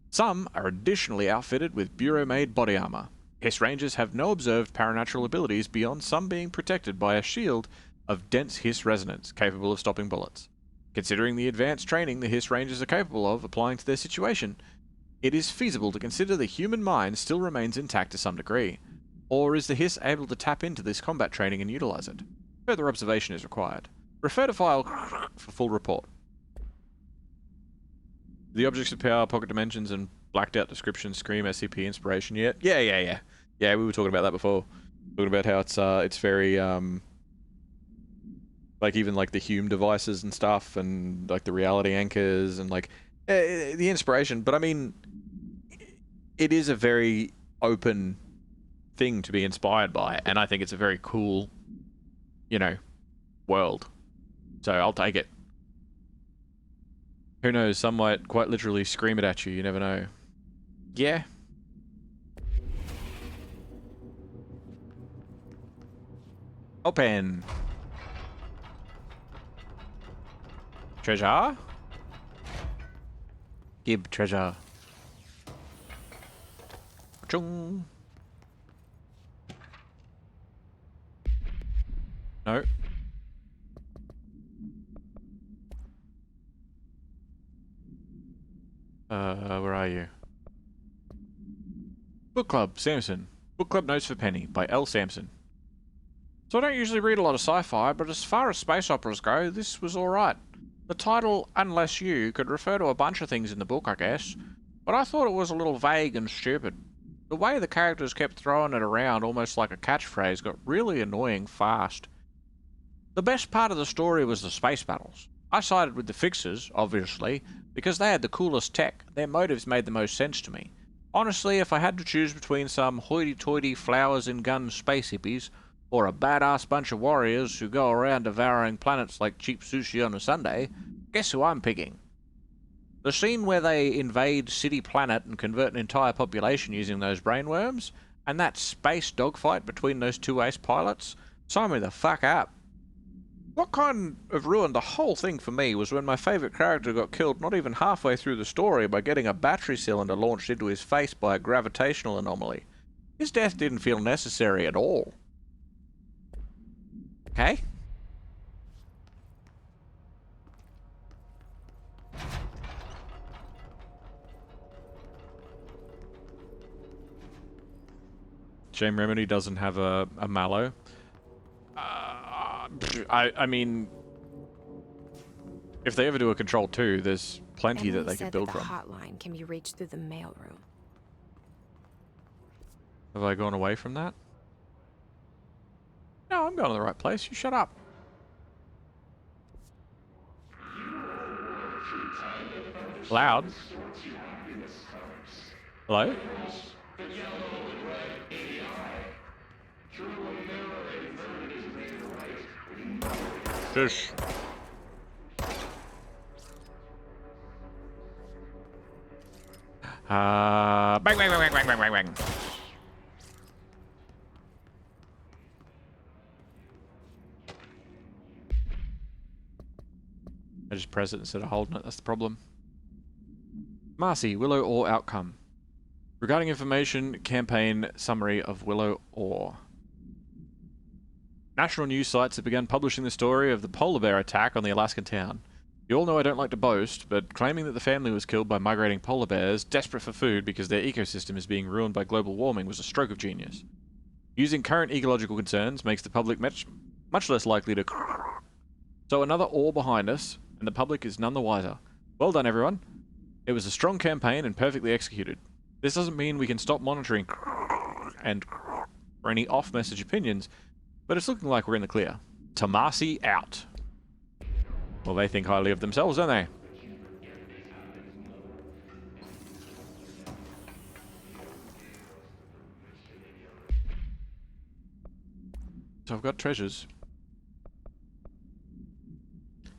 Some are additionally outfitted with Bureau-made body armor. HISS Rangers have no observed paranatural abilities beyond some being protected by a shield of dense HISS resonance, capable of stopping bullets. Considering the advanced training the HISS Rangers are capable of applying to their situation, it is feasible to consider the human mind still remains intact to some degree. Or is the HISS able to tap into this combat training and utilize it? Further observation is required. Refer to file for full report. The objects of power, pocket dimensions, and blacked out description scream SCP inspiration yet? Yeah. Yeah, we were talking about that before. Talking about how it's very, like even like the Hume devices and stuff, and like the reality anchors, and like the inspiration. But I mean, it is a very open thing to be inspired by, and I think it's a very cool, world. So I'll take it. Who knows, some might quite literally scream it at you, you never know. Yeah. Open. Treasure? Give treasure. Chung. No. Where are you? Book Club, Samson. Book Club Notes for Penny by L. Sampson. So I don't usually read a lot of sci-fi, but as far as space operas go, this was alright. The title, Unless You, could refer to a bunch of things in the book, I guess, but I thought it was a little vague and stupid. The way the characters kept throwing it around almost like a catchphrase got really annoying fast. The best part of the story was the space battles. I sided with the Fixers, obviously, because they had the coolest tech. Their motives made the most sense to me. Honestly, if I had to choose between some hoity-toity flowers and guns space hippies, or a badass bunch of warriors who go around devouring planets like cheap sushi on a Sunday, guess who I'm picking? The scene where they invade City Planet and convert an entire population using those brainworms? And that space dogfight between those two ace pilots? Sign me the fuck up. What kind of ruined the whole thing for me was when my favourite character got killed not even halfway through the story by getting a battery cylinder launched into his face by a gravitational anomaly. His death didn't feel necessary at all. Okay? Shame Remedy doesn't have a mallow. I mean, if they ever do a Control 2, there's plenty that they could build from. The hotline can be reached through the mailroom. Have I gone away from that? No, I'm going to the right place. You shut up. Loud. Hello? Shush. Bang, bang, bang, bang, bang, bang, bang, bang. I just press it instead of holding it, that's the problem. Marcy, Willow Ore outcome. Regarding information, campaign summary of Willow Ore. National news sites have begun publishing the story of the polar bear attack on the Alaskan town. You all know I don't like to boast, but claiming that the family was killed by migrating polar bears desperate for food because their ecosystem is being ruined by global warming was a stroke of genius. Using current ecological concerns makes the public much less likely to... So another ore behind us, and the public is none the wiser. Well done, everyone. It was a strong campaign and perfectly executed. This doesn't mean we can stop monitoring and for any off-message opinions, but it's looking like we're in the clear. Tomasi out. Well, they think highly of themselves, don't they? So I've got treasures.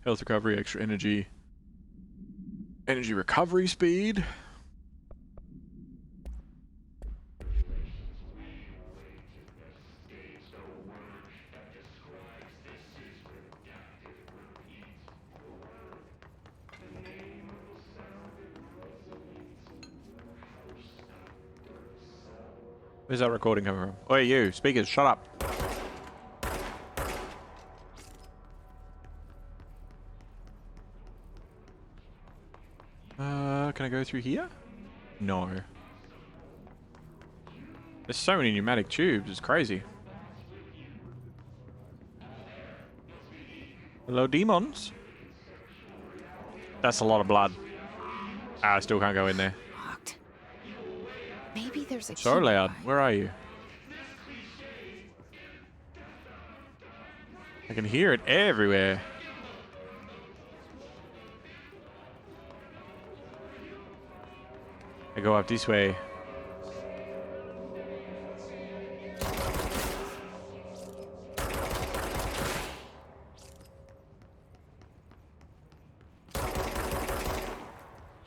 Health recovery, extra energy. Energy recovery speed. Where's that recording coming from? Oh, you, speakers, shut up. Can I go through here? No. There's so many pneumatic tubes, it's crazy. Hello, demons. That's a lot of blood. I still can't go in there. Locked. Maybe there's a So key loud. nearby. Where are you? I can hear it everywhere. I go up this way.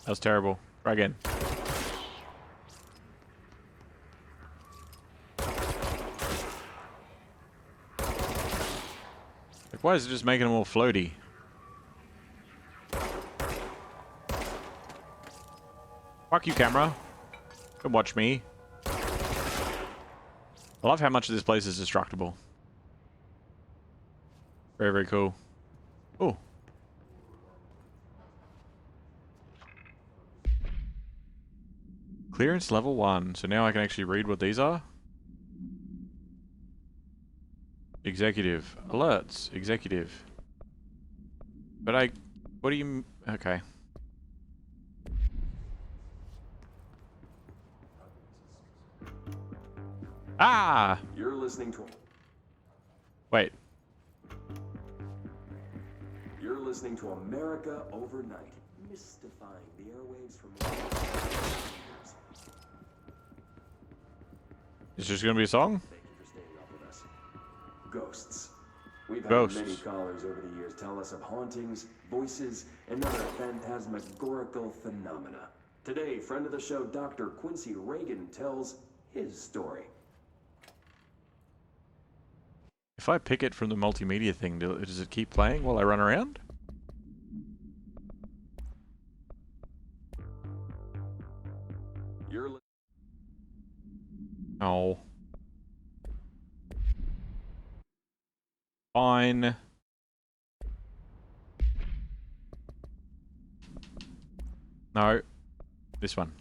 That was terrible. Try again. Like, why is it just making them all floaty? Fuck you, camera. Come watch me. I love how much of this place is destructible. Very, very cool. Oh. Clearance level 1. So now I can actually read what these are. Executive. Alerts. Executive. But what do you... Okay. Ah! You're listening to... Wait. You're listening to America Overnight, mystifying the airwaves from... Is this gonna be a song? Thank you for staying up with us. Ghosts. We've had Ghosts. many callers over the years tell us of hauntings, voices, and other phantasmagorical phenomena. Today, friend of the show, Dr. Quincy Reagan tells his story. if I pick it from the multimedia thing, does it keep playing while I run around? Oh. Fine. No. This one.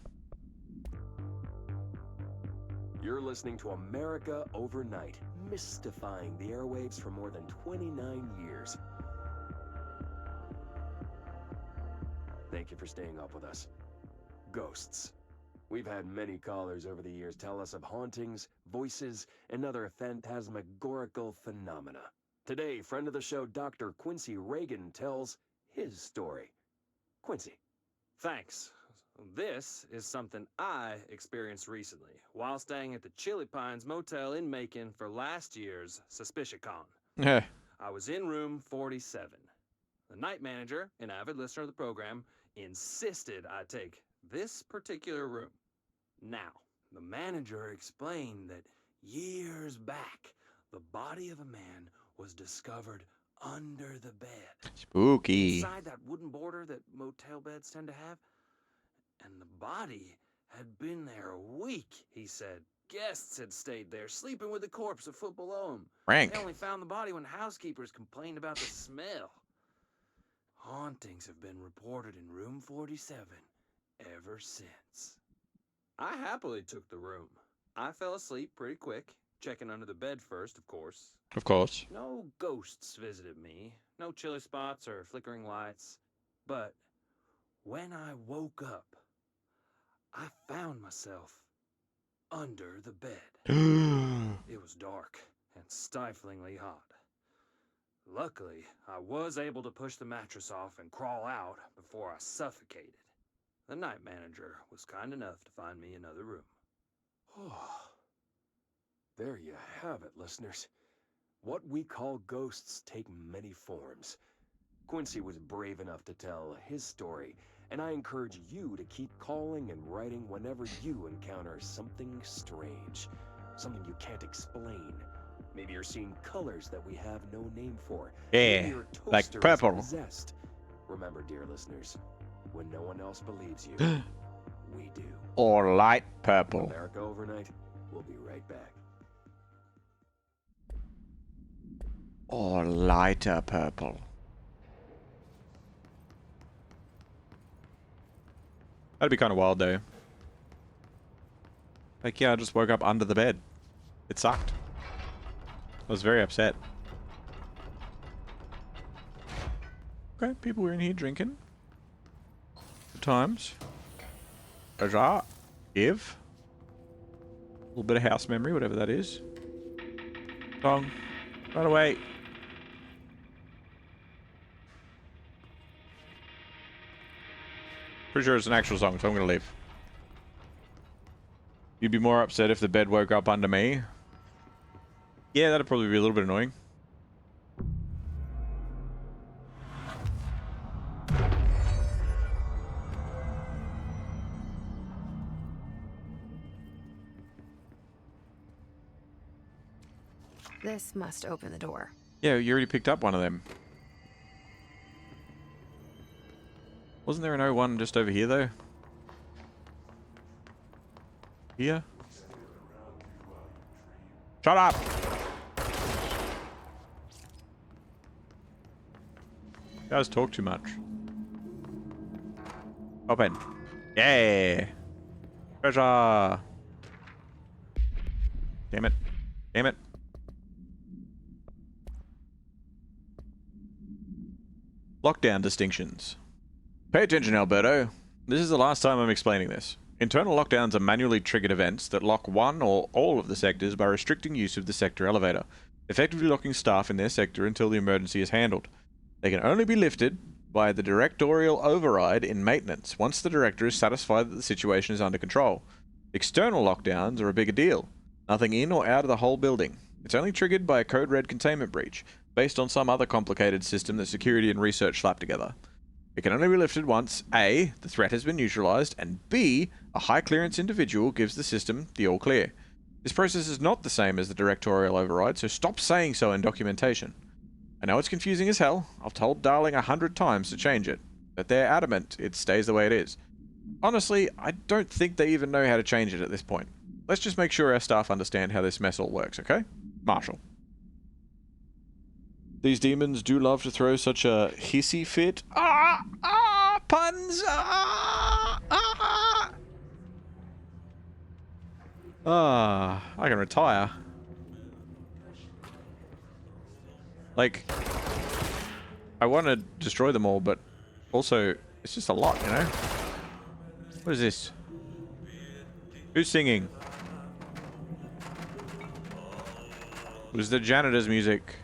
You're listening to America Overnight, mystifying the airwaves for more than 29 years. Thank you for staying up with us. Ghosts. We've had many callers over the years tell us of hauntings, voices, and other phantasmagorical phenomena. Today, friend of the show Dr. Quincy Reagan tells his story. Quincy. Thanks. This is something I experienced recently while staying at the Chili Pines Motel in Macon for last year's SuspiciaCon. Yeah. I was in room 47. The night manager, an avid listener of the program, insisted I take this particular room. Now, the manager explained that years back, the body of a man was discovered under the bed. Spooky. Inside that wooden border that motel beds tend to have. And the body had been there a week, he said. Guests had stayed there, sleeping with the corpse a foot below him. Rank. They only found the body when housekeepers complained about the smell. Hauntings have been reported in room 47 ever since. I happily took the room. I fell asleep pretty quick, checking under the bed first, of course. Of course. No ghosts visited me, no chilly spots or flickering lights. But when I woke up, I found myself under the bed. It was dark and stiflingly hot. Luckily, I was able to push the mattress off and crawl out before I suffocated. The night manager was kind enough to find me another room. Oh, there you have it, listeners. What we call ghosts take many forms. Quincy was brave enough to tell his story, and I encourage you to keep calling and writing whenever you encounter something strange, something you can't explain. Maybe you're seeing colors that we have no name for. Yeah, Maybe your like toaster is purple. possessed. Remember, dear listeners, when no one else believes you, we do. Or light purple. America Overnight, we'll be right back. Or lighter purple. That'd be kind of wild, though. Like, yeah, I just woke up under the bed. It sucked. I was very upset. Okay, people were in here drinking. Good times. Raja. Give. A little bit of house memory, whatever that is. Song. Run away. Pretty sure it's an actual song, so I'm gonna leave. You'd be more upset if the bed woke up under me. Yeah, that'd probably be a little bit annoying. This must open the door. Yeah, you already picked up one of them. Wasn't there an O1 just over here, though? Here? Shut up! You guys talk too much. Open. Yeah! Treasure! Damn it. Damn it. Lockdown distinctions. Pay attention, Alberto. This is the last time I'm explaining this. Internal lockdowns are manually triggered events that lock one or all of the sectors by restricting use of the sector elevator, effectively locking staff in their sector until the emergency is handled. They can only be lifted by the directorial override in maintenance once the director is satisfied that the situation is under control. External lockdowns are a bigger deal. Nothing in or out of the whole building. It's only triggered by a code red containment breach, based on some other complicated system that security and research slap together. It can only be lifted once A, the threat has been neutralized, and B, a high clearance individual gives the system the all clear. This process is not the same as the directorial override, so stop saying so in documentation. I know it's confusing as hell. I've told Darling 100 times to change it, but they're adamant it stays the way it is. Honestly, I don't think they even know how to change it at this point. Let's just make sure our staff understand how this mess all works, okay? Marshall. These demons do love to throw such a hissy fit. Puns! I can retire. Like, I want to destroy them all, but also, it's just a lot, you know? What is this? Who's singing? It was the janitor's music.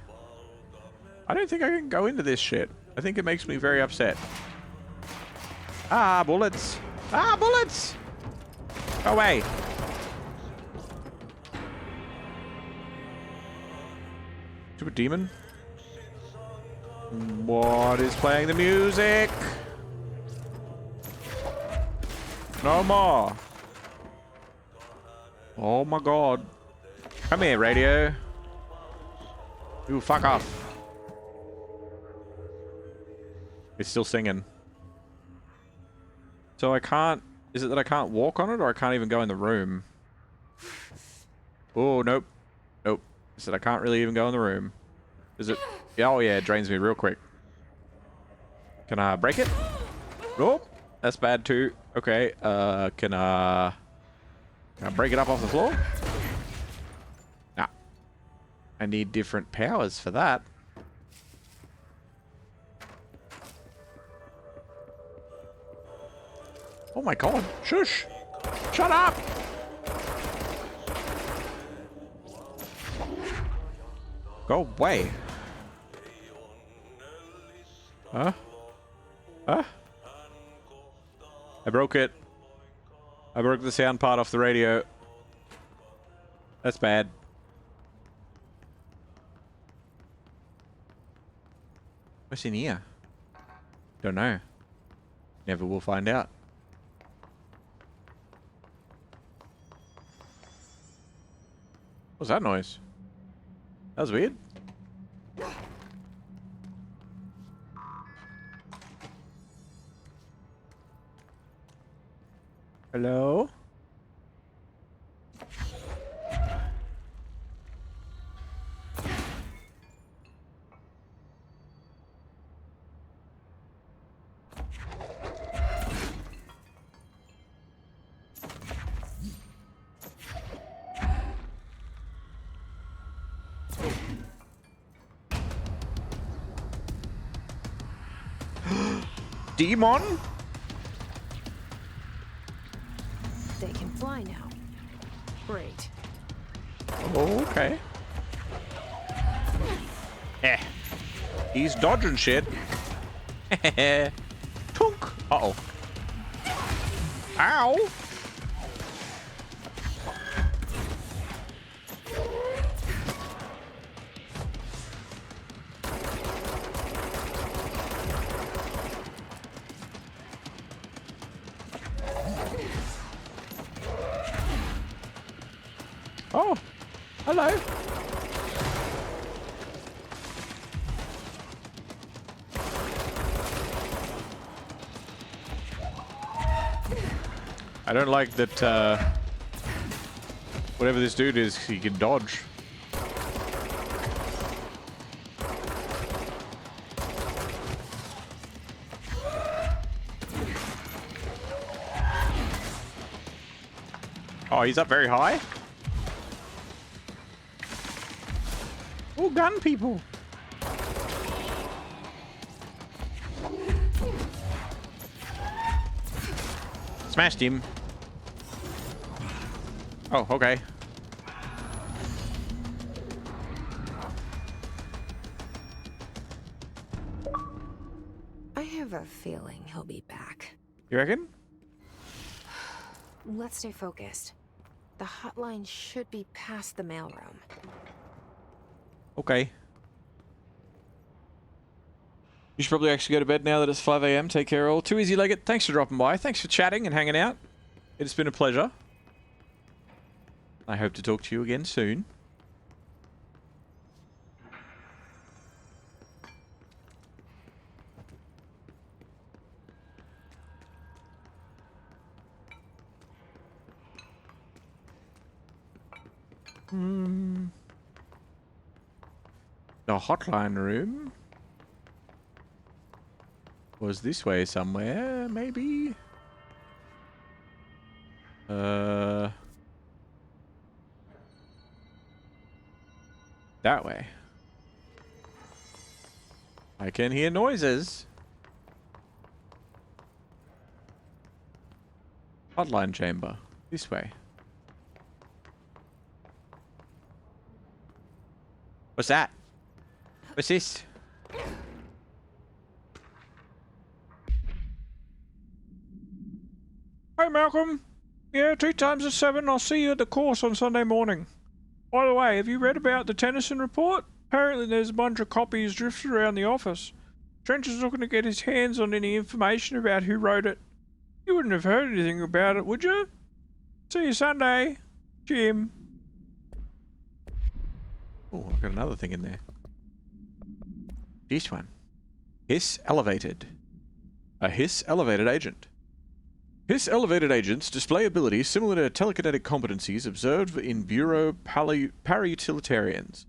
I don't think I can go into this shit. I think it makes me very upset. Bullets! Bullets! Go away! Stupid demon. What is playing the music? No more. Oh my god. Come here, radio. You fuck off. It's still singing. So I can't... Is it that I can't walk on it, or I can't even go in the room? Oh, nope. Nope. Is it I can't really even go in the room? Is it... Oh yeah, it drains me real quick. Can I break it? Nope. That's bad too. Okay, can I break it up off the floor? Nah. I need different powers for that. Oh my god. Shush! Shut up! Go away. Huh? Huh? I broke it. I broke the sound part off the radio. That's bad. What's in here? Don't know. Never will find out. What's that noise? That was weird. Hello? Demon? They can fly now. Great. Oh, okay. Eh. He's dodging shit. Tunk. Uh-oh. Ow. Oh, hello. I don't like that, whatever this dude is, he can dodge. Oh, he's up very high? Oh, gun people. Smashed him. Oh, okay. I have a feeling he'll be back. You reckon? Let's stay focused. The hotline should be past the mailroom. Okay. You should probably actually go to bed now that it's 5 AM. Take care all. Too Easy Leggett, thanks for dropping by. Thanks for chatting and hanging out. It's been a pleasure. I hope to talk to you again soon. The hotline room was this way somewhere, maybe? That way. I can hear noises. Hotline chamber. This way. What's that? What's this? Hey, Malcolm. Yeah, 2 times at 7. I'll see you at the course on Sunday morning. By the way, have you read about the Tennyson report? Apparently there's a bunch of copies drifted around the office. Trench is looking to get his hands on any information about who wrote it. You wouldn't have heard anything about it, would you? See you Sunday, Jim. Oh, I've got another thing in there. This one. Hiss elevated. A Hiss elevated agent. Hiss elevated agents display abilities similar to telekinetic competencies observed in Bureau para-utilitarians.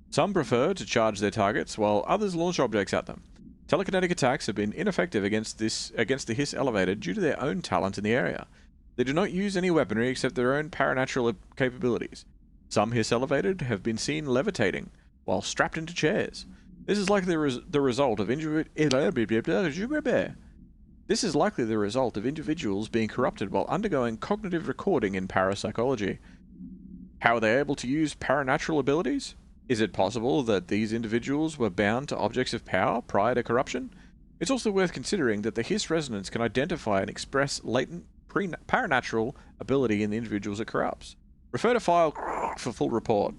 Some prefer to charge their targets, while others launch objects at them. Telekinetic attacks have been ineffective against the Hiss elevated due to their own talent in the area. They do not use any weaponry except their own paranatural capabilities. Some Hiss elevated have been seen levitating, while strapped into chairs. This is likely the result of individuals being corrupted while undergoing cognitive recording in parapsychology. How are they able to use paranatural abilities? Is it possible that these individuals were bound to objects of power prior to corruption? It's also worth considering that the Hiss resonance can identify and express latent paranatural ability in the individuals it corrupts. Refer to file for full report.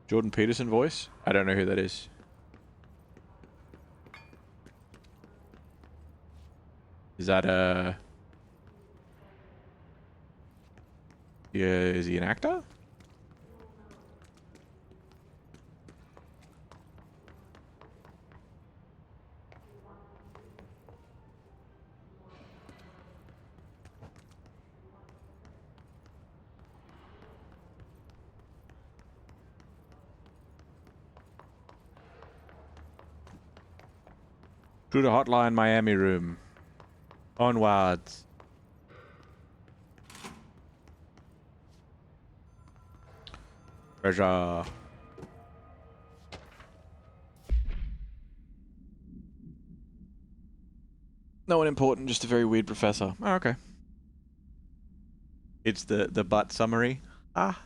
Jordan Peterson voice? I don't know who that is. Is that a... Yeah, is he an actor? To the hotline Miami room. Onwards. Treasure. No one important, just a very weird professor. Oh, okay. It's the butt summary. Ah.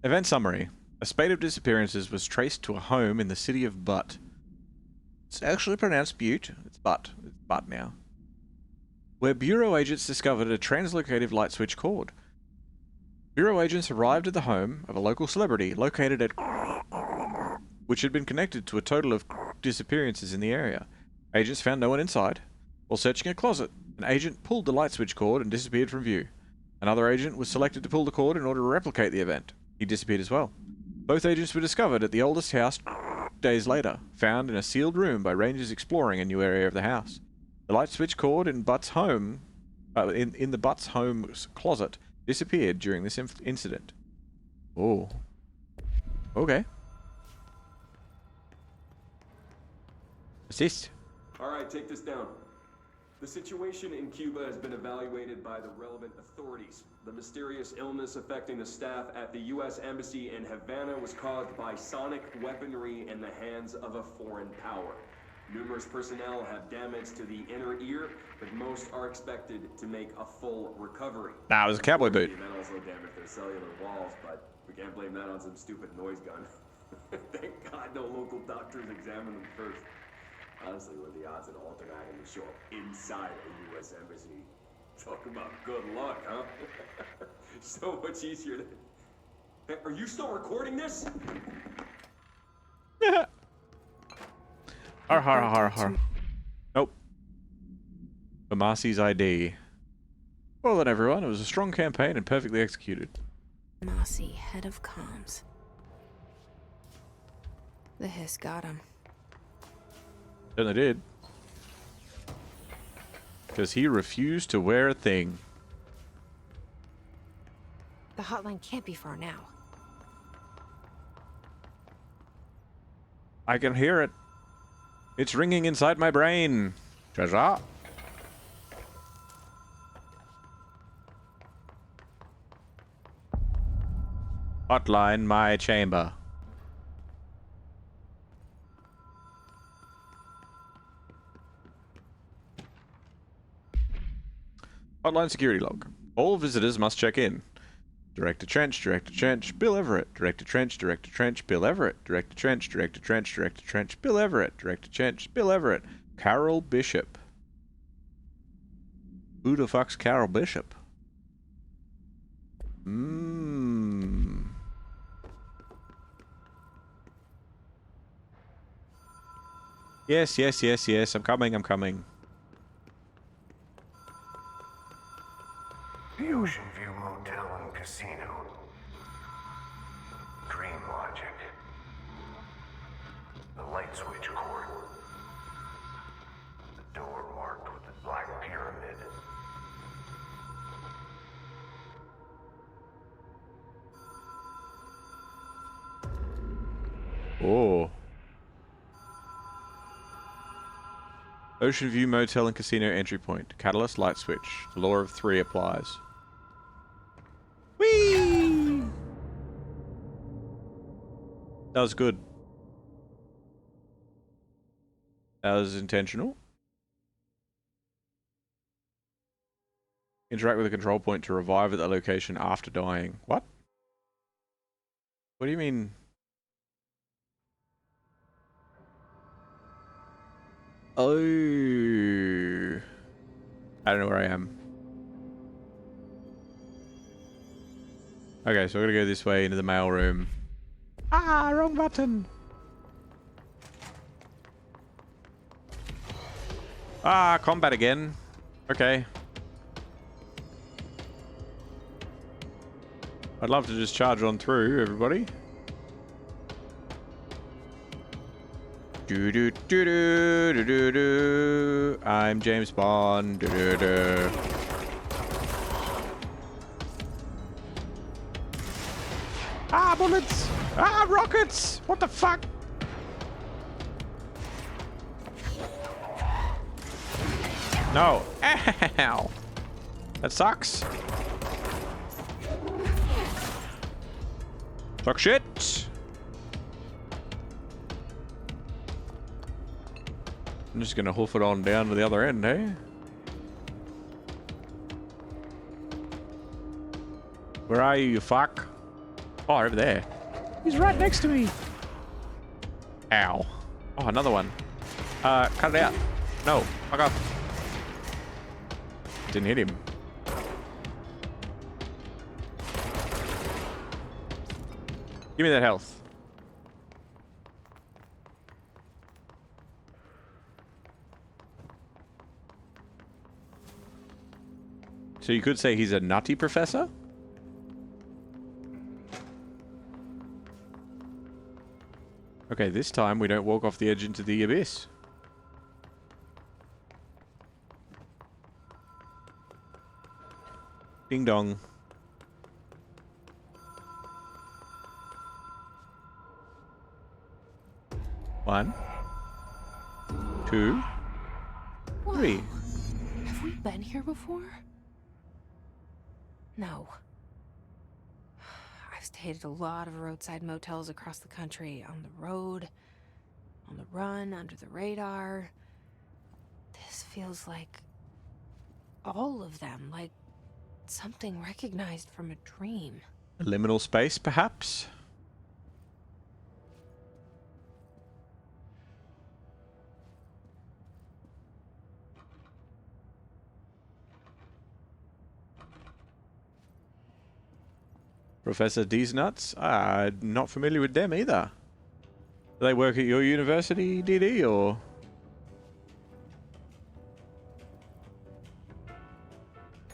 Event summary. A spate of disappearances was traced to a home in the city of Butt. It's actually pronounced Butte. It's Butt. It's Butt now. Where Bureau agents discovered a translocative light switch cord. Bureau agents arrived at the home of a local celebrity located at which had been connected to a total of disappearances in the area. Agents found no one inside. While searching a closet, an agent pulled the light switch cord and disappeared from view. Another agent was selected to pull the cord in order to replicate the event. He disappeared as well. Both agents were discovered at the oldest house days later, found in a sealed room by rangers exploring a new area of the house. The light switch cord in Butt's home, in the Butt's home's closet, disappeared during this incident. Oh. Okay. Assist. Alright, take this down. The situation in Cuba has been evaluated by the relevant authorities. The mysterious illness affecting the staff at the U.S. Embassy in Havana was caused by sonic weaponry in the hands of a foreign power. Numerous personnel have damage to the inner ear, but most are expected to make a full recovery. Nah, it was a cowboy boot. That also damaged their cellular walls, but we can't blame that on some stupid noise gun. Thank God no local doctors examined them first. Honestly, what are the odds that alternate items would show up inside a U.S. embassy? Talk about good luck, huh? So much easier to... Hey, are you still recording this? Har har har har. Nope. Bamasi's ID. Well then, everyone, it was a strong campaign and perfectly executed. Mossy, head of comms. The hiss got him. Certainly did. Because he refused to wear a thing. The hotline can't be far now. I can hear it. It's ringing inside my brain. Treasure. Hotline my chamber. Hotline security log. All visitors must check in. Director Trench, Bill Everett. Director Trench, Bill Everett. Director Trench, Bill Everett. Director Trench, Bill Everett. Carol Bishop. Who the fuck's Carol Bishop? Yes. I'm coming. The Ocean View Motel and Casino. Dream logic. The light switch cord. The door marked with the black pyramid. Oh. Ocean View Motel and Casino entry point. Catalyst light switch. The law of 3 applies. Whee! That was good. That was intentional. Interact with the control point to revive at the location after dying. What? What do you mean? Oh. I don't know where I am. Okay, so we're gonna go this way into the mail room. Ah, wrong button. Ah, combat again. Okay. I'd love to just charge on through, everybody. Do do do do do do do. I'm James Bond. Do do do. Ah, bullets! Ah, rockets! What the fuck? No. Ow. That sucks. Fuck shit. I'm just gonna hoof it on down to the other end, eh? Where are you fuck? Oh, over there. He's right next to me. Ow. Oh, another one. Cut it out. No, fuck off. Didn't hit him. Give me that health. So you could say he's a nutty professor? Okay, this time we don't walk off the edge into the abyss. Ding dong. One. 2. 3. Have we been here before? No. I've stayed at a lot of roadside motels across the country, on the road, on the run, under the radar. This feels like all of them, like something recognized from a dream. A liminal space, perhaps? Professor D's Nuts? Not familiar with them either. Do they work at your university, DD, or?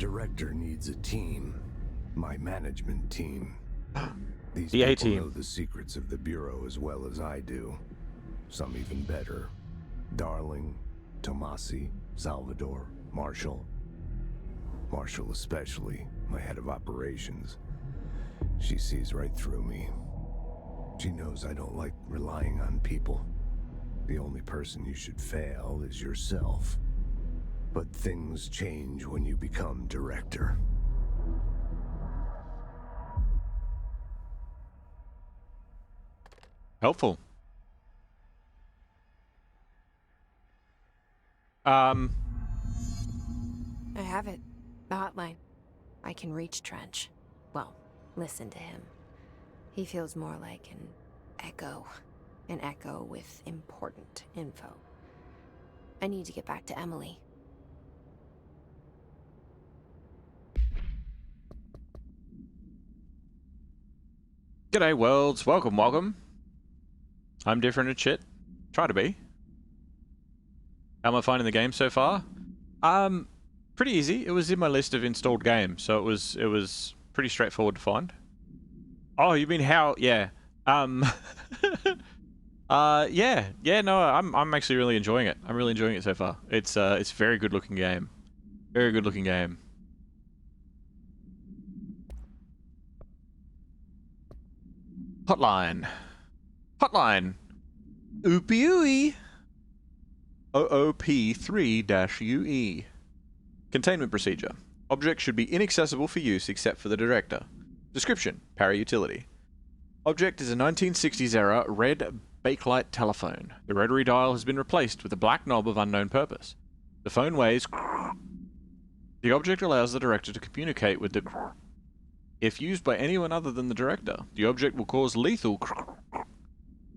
director needs a team. My management team. These The people A-team. know the secrets of the Bureau as well as I do. Some even better. Darling, Tomasi, Salvador, Marshall. Marshall especially, my head of operations. She sees right through me. She knows I don't like relying on people. The only person you should fail is yourself. But things change when you become director. Helpful. I have it. The hotline. I can reach Trench. Well, listen to him. He feels more like an echo. An echo with important info. I need to get back to Emily. G'day, worlds. Welcome, welcome. I'm different and shit. Try to be. How am I finding the game so far? Pretty easy. It was in my list of installed games, so it was pretty straightforward to find. Oh, you mean how? Yeah. Yeah. No, I'm actually really enjoying it. I'm really enjoying it so far. It's a very good looking game. Very good looking game. Hotline. Oopie OOP3-UE. Containment procedure. Object should be inaccessible for use except for the director. Description. Para-utility. Object is a 1960s era red bakelite telephone. The rotary dial has been replaced with a black knob of unknown purpose. The phone weighs. The object allows the director to communicate with the. If used by anyone other than the director, the object will cause lethal.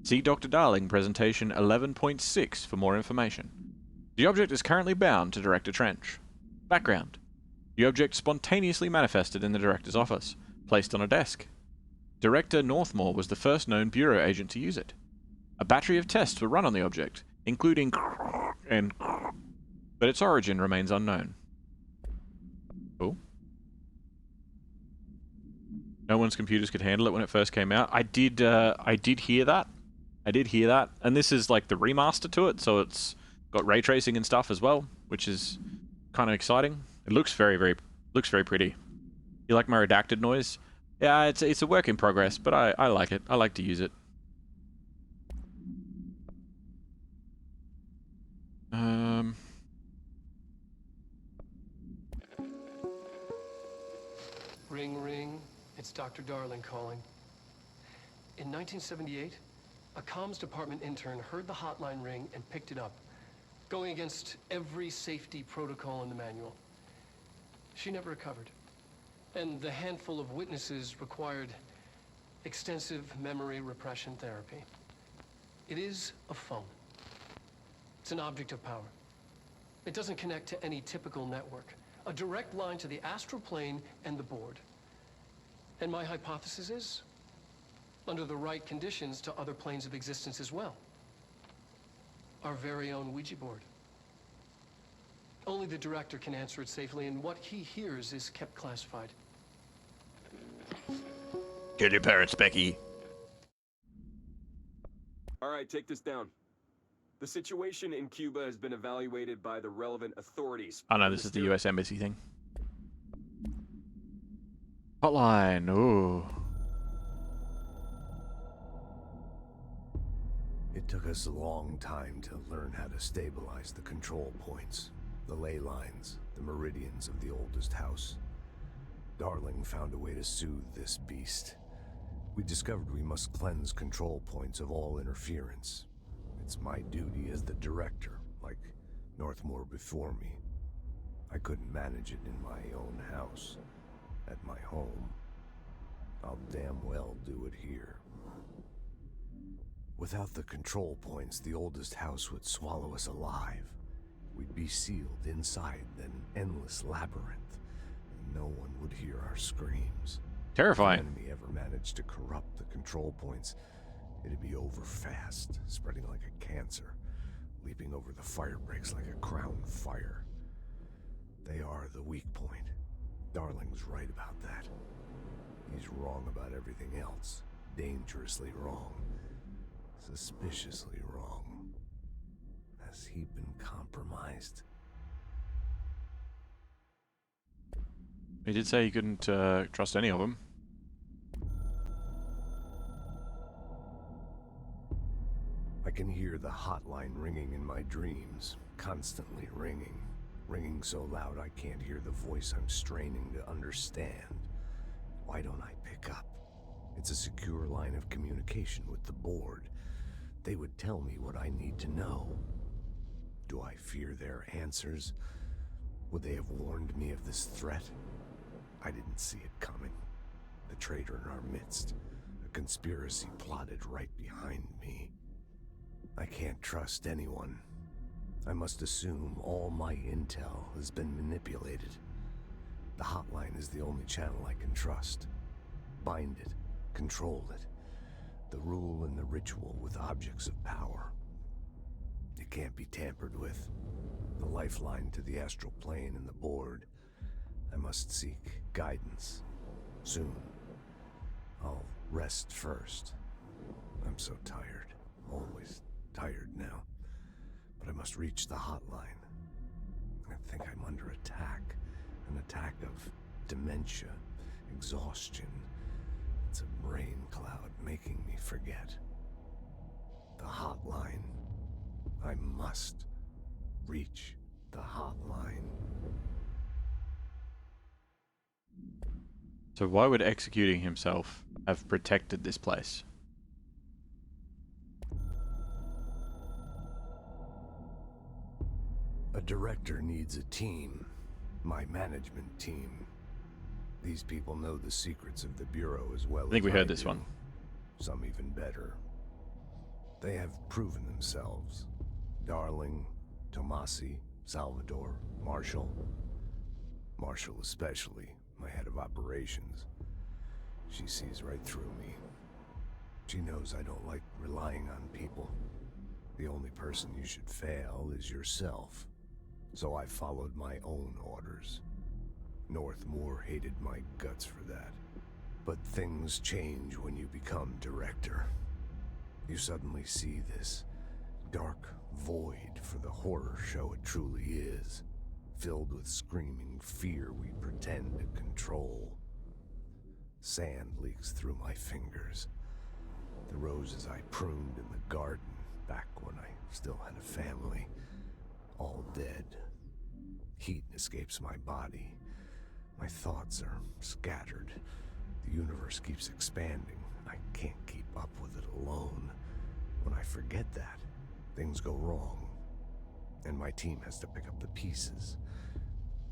See Dr. Darling, presentation 11.6 for more information. The object is currently bound to Director Trench. Background. The object spontaneously manifested in the director's office, placed on a desk. Director Northmore was the first known Bureau agent to use it. A battery of tests were run on the object, including and but its origin remains unknown. Cool. No one's computers could handle it when it first came out. I did hear that. And this is like the remaster to it, so it's got ray tracing and stuff as well, which is kind of exciting. It looks very pretty. You like my redacted noise? Yeah, it's a work in progress, but I like it. I like to use it. Ring, ring. It's Dr. Darling calling. In 1978, a comms department intern heard the hotline ring and picked it up, going against every safety protocol in the manual. She never recovered, and the handful of witnesses required extensive memory repression therapy. It is a phone. It's an object of power. It doesn't connect to any typical network. A direct line to the astral plane and the board. And my hypothesis is, under the right conditions, to other planes of existence as well. Our very own Ouija board. Only the director can answer it safely, and what he hears is kept classified. Kill your parents, Becky. All right, take this down. The situation in Cuba has been evaluated by the relevant authorities. Oh no, this is the US Embassy thing. Hotline, ooh. It took us a long time to learn how to stabilize the control points, the ley lines, the meridians of the oldest house. Darling found a way to soothe this beast. We discovered we must cleanse control points of all interference. It's my duty as the director, like Northmore before me. I couldn't manage it in my own house, at my home. I'll damn well do it here. Without the control points, the oldest house would swallow us alive. We'd be sealed inside an endless labyrinth, and no one would hear our screams. Terrifying. If the enemy ever managed to corrupt the control points, it'd be over fast, spreading like a cancer, leaping over the fire breaks like a crown fire. They are the weak point. Darling's right about that. He's wrong about everything else. Dangerously wrong. Suspiciously wrong. Has he been compromised? He did say he couldn't trust any of them. I can hear the hotline ringing in my dreams, constantly ringing. Ringing so loud I can't hear the voice I'm straining to understand. Why don't I pick up? It's a secure line of communication with the board. They would tell me what I need to know. Do I fear their answers? Would they have warned me of this threat? I didn't see it coming. The traitor in our midst. A conspiracy plotted right behind me. I can't trust anyone. I must assume all my intel has been manipulated. The hotline is the only channel I can trust. Bind it, control it. The rule and the ritual with objects of power. It can't be tampered with. The lifeline to the astral plane and the board. I must seek guidance. Soon. I'll rest first. I'm so tired. Always tired now. But I must reach the hotline. I think I'm under attack. An attack of dementia, exhaustion. It's a brain cloud making me forget. The hotline. I must reach the hotline. So why would executing himself have protected this place? A director needs a team. My management team. These people know the secrets of the Bureau as well as I think we heard do. this one. Some even better. They have proven themselves. Darling, Tomasi, Salvador, Marshall. Marshall especially, my head of operations. She sees right through me. She knows I don't like relying on people. The only person you should fail is yourself. So I followed my own orders. Northmore hated my guts for that. But things change when you become director. You suddenly see this dark void for the horror show it truly is, filled with screaming fear we pretend to control. Sand leaks through my fingers. The roses I pruned in the garden back when I still had a family, all dead. Heat escapes my body. My thoughts are scattered. The universe keeps expanding. I can't keep up with it alone. When I forget that, things go wrong. And my team has to pick up the pieces.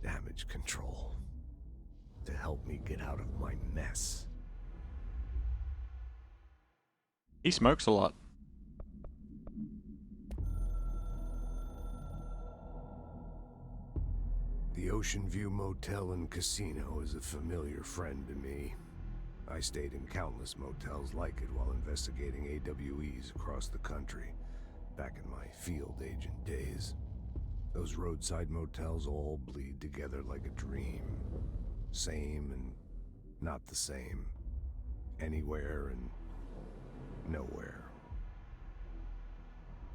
Damage control. To help me get out of my mess. He smokes a lot. The Ocean View Motel and Casino is a familiar friend to me. I stayed in countless motels like it while investigating AWEs across the country, back in my field agent days. Those roadside motels all bleed together like a dream. Same and not the same. Anywhere and nowhere.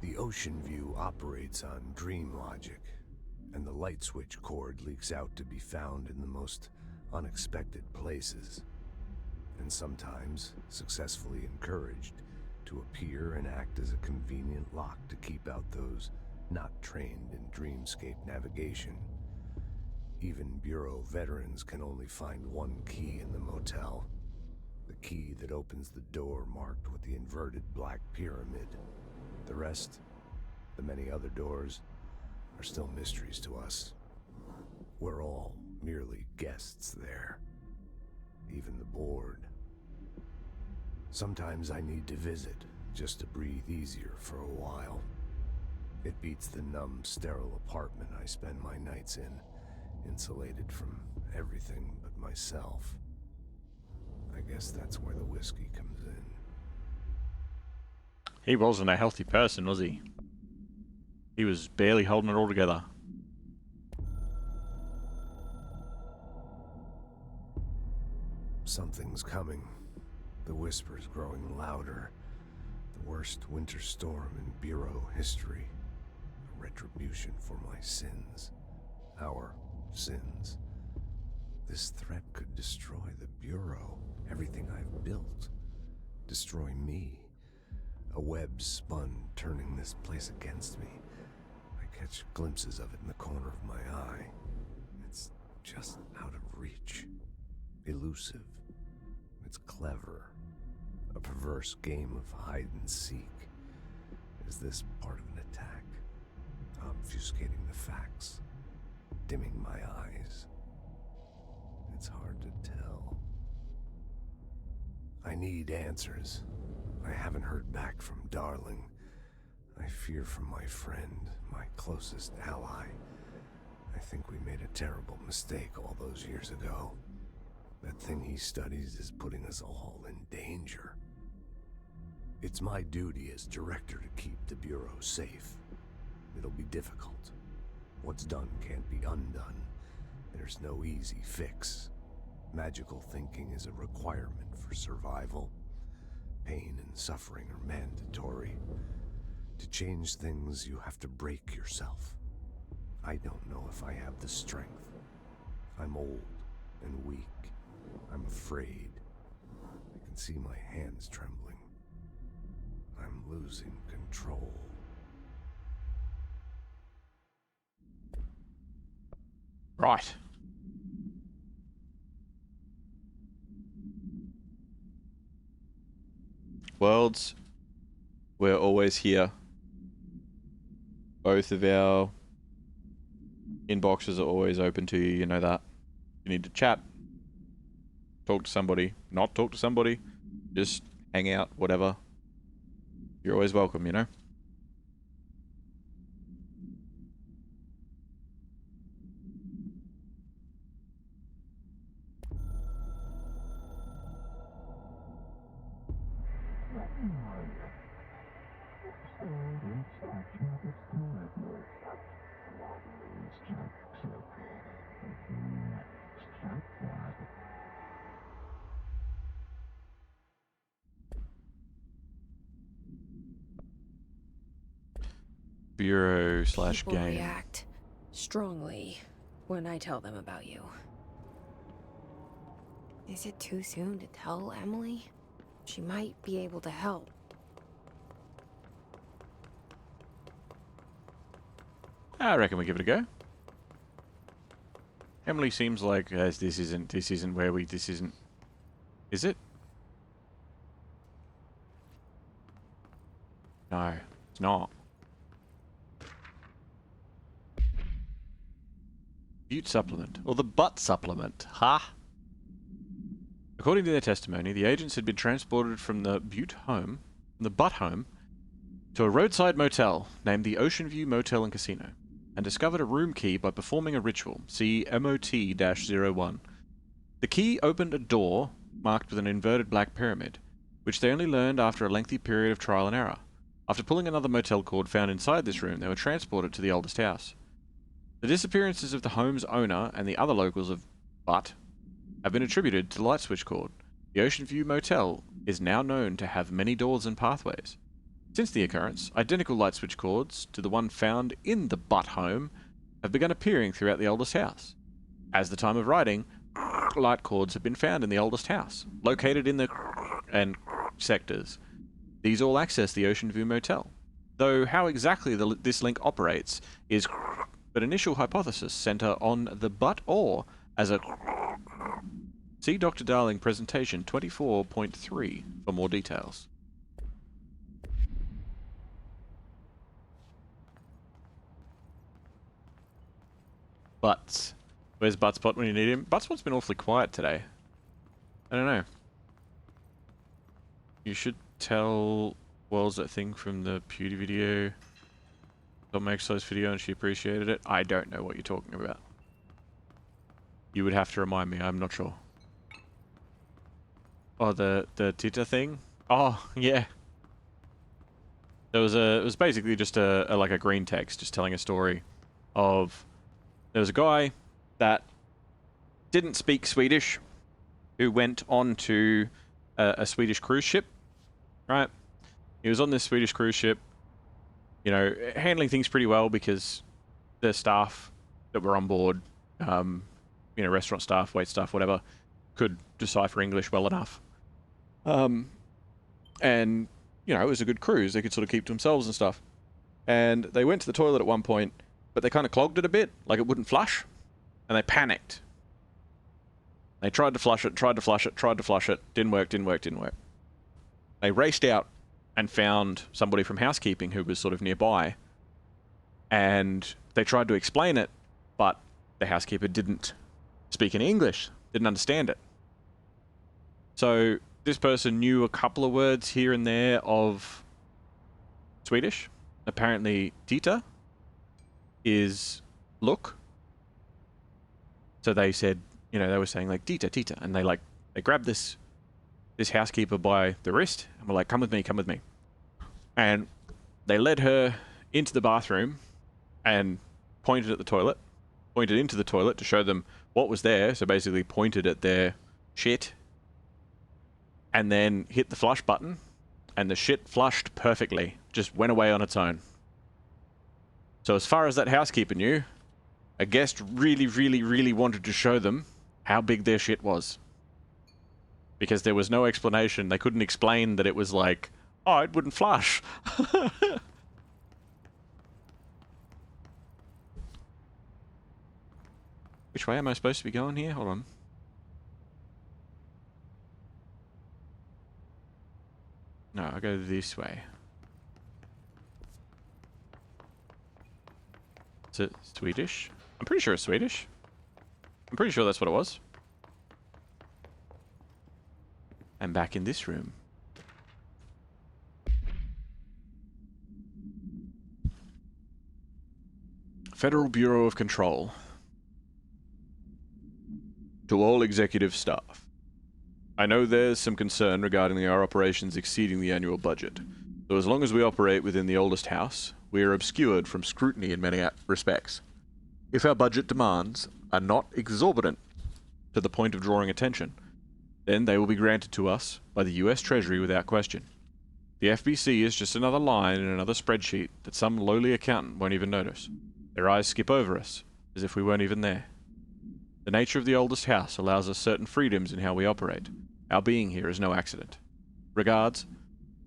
The Ocean View operates on dream logic, and the light switch cord leaks out to be found in the most unexpected places, and sometimes successfully encouraged to appear and act as a convenient lock to keep out those not trained in dreamscape navigation. Even Bureau veterans can only find one key in the motel. The key that opens the door marked with the inverted black pyramid. The rest, the many other doors, are still mysteries to us. We're all merely guests there. Even the board. Sometimes I need to visit, just to breathe easier for a while. It beats the numb, sterile apartment I spend my nights in, insulated from everything but myself. I guess that's where the whiskey comes in. He wasn't a healthy person, was he? He was barely holding it all together. Something's coming. The whispers growing louder. The worst winter storm in Bureau history. A retribution for my sins. Our sins. This threat could destroy the Bureau, everything I've built. Destroy me. A web spun, turning this place against me. I catch glimpses of it in the corner of my eye. It's just out of reach. Elusive. It's clever. A perverse game of hide and seek. Is this part of an attack? Obfuscating the facts. Dimming my eyes. It's hard to tell. I need answers. I haven't heard back from Darling. I fear for my friend, my closest ally. I think we made a terrible mistake all those years ago. That thing he studies is putting us all in danger. It's my duty as director to keep the Bureau safe. It'll be difficult. What's done can't be undone. There's no easy fix. Magical thinking is a requirement for survival. Pain and suffering are mandatory. To change things, you have to break yourself. I don't know if I have the strength. I'm old and weak. I'm afraid. I can see my hands trembling. I'm losing control. Right. Worlds, we're always here. Both of our inboxes are always open to you, you know that. You need to chat, talk to somebody, not talk to somebody, just hang out, whatever. You're always welcome, you know? Bureau slash People game. react strongly when I tell them about you. Is it too soon to tell Emily? She might be able to help. I reckon we give it a go. Emily seems like this isn't where we, this isn't, is it? No, it's not. Butte supplement, or the butt supplement, ha? According to their testimony, the agents had been transported from the Butte home, the Butt home, to a roadside motel named the Ocean View Motel and Casino, and discovered a room key by performing a ritual. See MOT-01. The key opened a door marked with an inverted black pyramid, which they only learned after a lengthy period of trial and error. After pulling another motel cord found inside this room, they were transported to the oldest house. The disappearances of the home's owner and the other locals of Butt have been attributed to the light switch cord. The Ocean View Motel is now known to have many doors and pathways. Since the occurrence, identical light switch cords to the one found in the Butt home have begun appearing throughout the oldest house. As the time of writing, light cords have been found in the oldest house, located in the and sectors. These all access the Ocean View Motel. Though how exactly this link operates is but initial hypothesis center on the Butt ore as a... See Dr. Darling presentation 24.3 for more details. Butts. Where's Buttspot when you need him? Buttspot's been awfully quiet today. I don't know. You should tell Wells that thing from the Pewdie video. Got my exercise video and she appreciated it. I don't know what you're talking about. You would have to remind me, I'm not sure. Oh, the Tita thing? Oh, yeah. It was basically just a like a green text, just telling a story of... There was a guy that didn't speak Swedish, who went on to a Swedish cruise ship, right? He was on this Swedish cruise ship, you know, handling things pretty well because the staff that were on board, you know, restaurant staff, wait staff, whatever, could decipher English well enough. And, you know, it was a good cruise. They could sort of keep to themselves and stuff. And they went to the toilet at one point, but they kind of clogged it a bit, like it wouldn't flush. And they panicked. They tried to flush it, tried to flush it, tried to flush it. Didn't work, didn't work, didn't work. They raced out and found somebody from housekeeping who was sort of nearby. And they tried to explain it, but the housekeeper didn't speak any English, didn't understand it. So this person knew a couple of words here and there of Swedish. Apparently, Tita is look. So they said, you know, they were saying like Tita, Tita, and they grabbed this housekeeper by the wrist and were like, come with me, come with me. And they led her into the bathroom and pointed at the toilet, pointed into the toilet to show them what was there. So basically pointed at their shit and then hit the flush button and the shit flushed perfectly, just went away on its own. So as far as that housekeeper knew, a guest really, really, really wanted to show them how big their shit was. Because there was no explanation. They couldn't explain that it was like, oh, it wouldn't flush. Which way am I supposed to be going here? Hold on. No, I go this way. Is it Swedish? I'm pretty sure it's Swedish. I'm pretty sure that's what it was. And back in this room. Federal Bureau of Control. To all executive staff. I know there's some concern regarding our operations exceeding the annual budget. So as long as we operate within the oldest house, we are obscured from scrutiny in many respects. If our budget demands are not exorbitant to the point of drawing attention, then they will be granted to us by the US Treasury without question. The FBC is just another line in another spreadsheet that some lowly accountant won't even notice. Their eyes skip over us, as if we weren't even there. The nature of the oldest house allows us certain freedoms in how we operate. Our being here is no accident. Regards,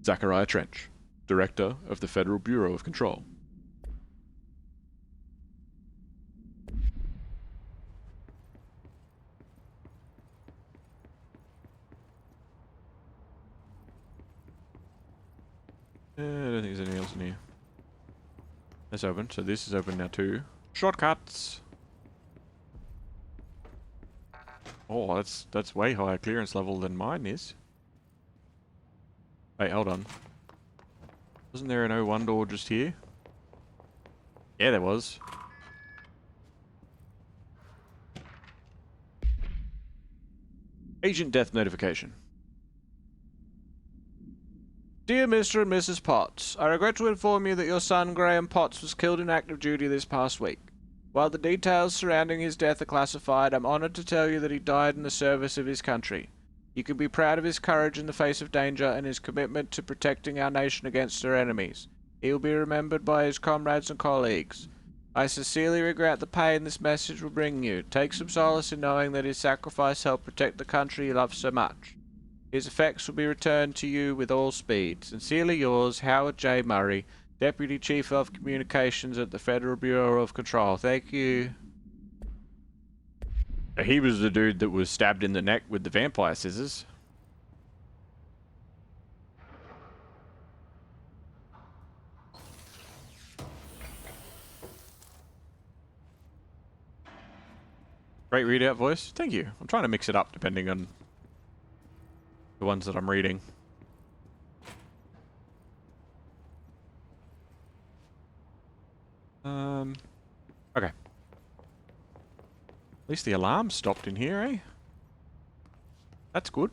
Zachariah Trench, Director of the Federal Bureau of Control. I don't think there's anything else in here. That's open, so this is open now too. Shortcuts! Oh, that's way higher clearance level than mine is. Wait, hold on. Wasn't there an O1 door just here? Yeah, there was. Agent death notification. Dear Mr. and Mrs. Potts, I regret to inform you that your son Graham Potts was killed in active duty this past week. While the details surrounding his death are classified, I'm honoured to tell you that he died in the service of his country. You can be proud of his courage in the face of danger and his commitment to protecting our nation against her enemies. He will be remembered by his comrades and colleagues. I sincerely regret the pain this message will bring you. Take some solace in knowing that his sacrifice helped protect the country he loves so much. His effects will be returned to you with all speed. Sincerely yours, Howard J. Murray, Deputy Chief of Communications at the Federal Bureau of Control. Thank you. He was the dude that was stabbed in the neck with the vampire scissors. Great readout voice. Thank you. I'm trying to mix it up depending on the ones that I'm reading. Okay. At least the alarm stopped in here, eh? That's good.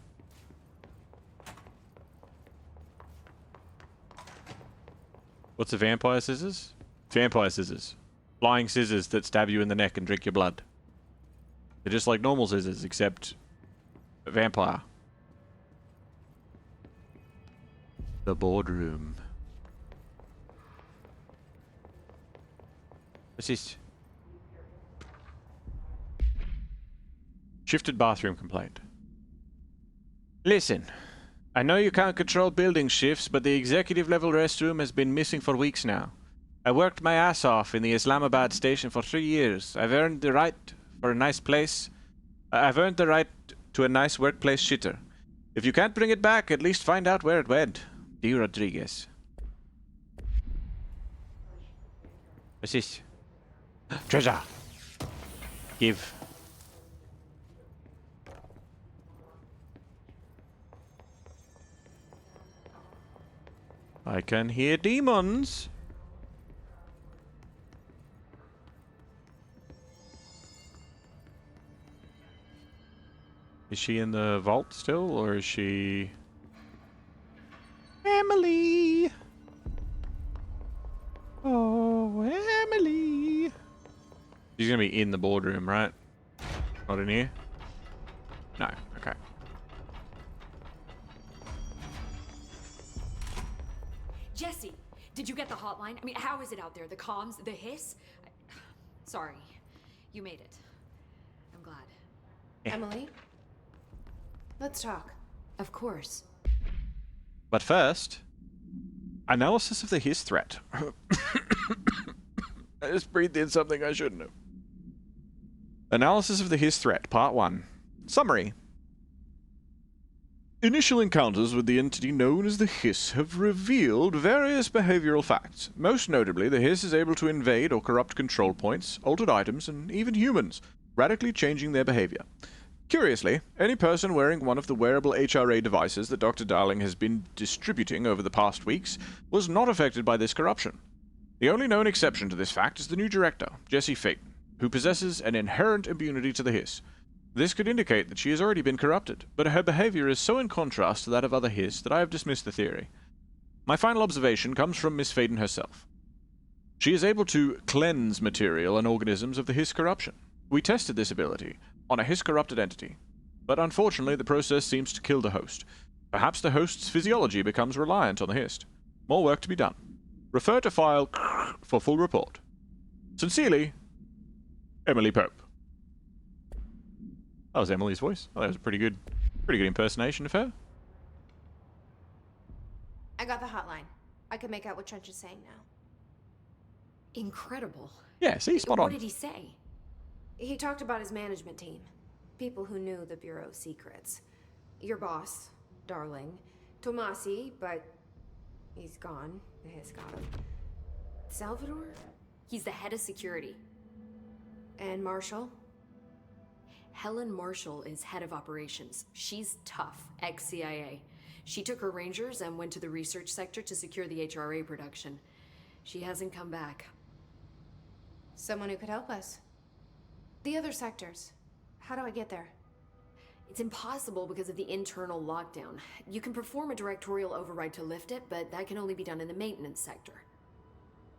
What's the vampire scissors? Vampire scissors. Flying scissors that stab you in the neck and drink your blood. They're just like normal scissors, except Vampire. The boardroom. What's this? Shifted bathroom complaint. Listen, I know you can't control building shifts, but the executive level restroom has been missing for weeks now. I worked my ass off in the Islamabad station for 3 years. I've earned the right for a nice place. I've earned the right to a nice workplace shitter. If you can't bring it back, at least find out where it went. D. Rodriguez. What's this? Treasure! Give. I can hear demons. Is she in the vault still, or is she... Emily! Oh, Emily! She's gonna be in the boardroom, right? Not in here? No, okay. Jesse, did you get the hotline? I mean, how is it out there? The comms, the hiss? Sorry, you made it. I'm glad. Emily? Let's talk. Of course. But first, analysis of the hiss threat. I just breathed in something I shouldn't have. Analysis of the hiss threat, Part 1. Summary. Initial encounters with the entity known as the hiss have revealed various behavioral facts. Most notably, the hiss is able to invade or corrupt control points, altered items, and even humans, radically changing their behavior. Curiously, any person wearing one of the wearable HRA devices that Dr. Darling has been distributing over the past weeks was not affected by this corruption. The only known exception to this fact is the new director, Jesse Faden, who possesses an inherent immunity to the hiss. This could indicate that she has already been corrupted, but her behavior is so in contrast to that of other hiss that I have dismissed the theory. My final observation comes from Miss Faden herself. She is able to cleanse material and organisms of the hiss corruption. We tested this ability on a hiss-corrupted entity, but unfortunately the process seems to kill the host. Perhaps the host's physiology becomes reliant on the hiss. More work to be done. Refer to file for full report. Sincerely, Emily Pope. That was Emily's voice. Oh, that was a pretty good impersonation of her. I got the hotline. I can make out what Trench is saying now. Incredible. Yeah, see, spot on. What did he say? He talked about his management team. People who knew the Bureau's secrets. Your boss, Darling. Tomasi, but he's gone. The hiss got him. Salvador? He's the head of security. And Marshall? Helen Marshall is head of operations. She's tough, ex-CIA. She took her rangers and went to the research sector to secure the HRA production. She hasn't come back. Someone who could help us. The other sectors. How do I get there? It's impossible because of the internal lockdown. You can perform a directorial override to lift it, but that can only be done in the maintenance sector.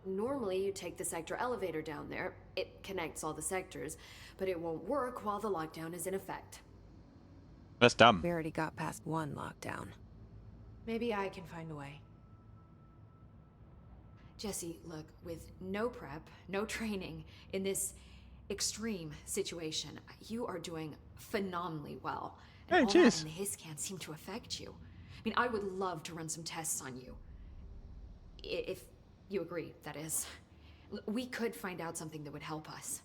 Normally, you take the sector elevator down there. It connects all the sectors, but it won't work while the lockdown is in effect. That's dumb. We already got past one lockdown. Maybe I can find a way. Jesse, look, with no prep, no training, in this extreme situation, you are doing phenomenally well. And Hey, all cheers. that in the hiss can't seem to affect you. I mean, I would love to run some tests on you. If you agree, that is. We could find out something that would help us.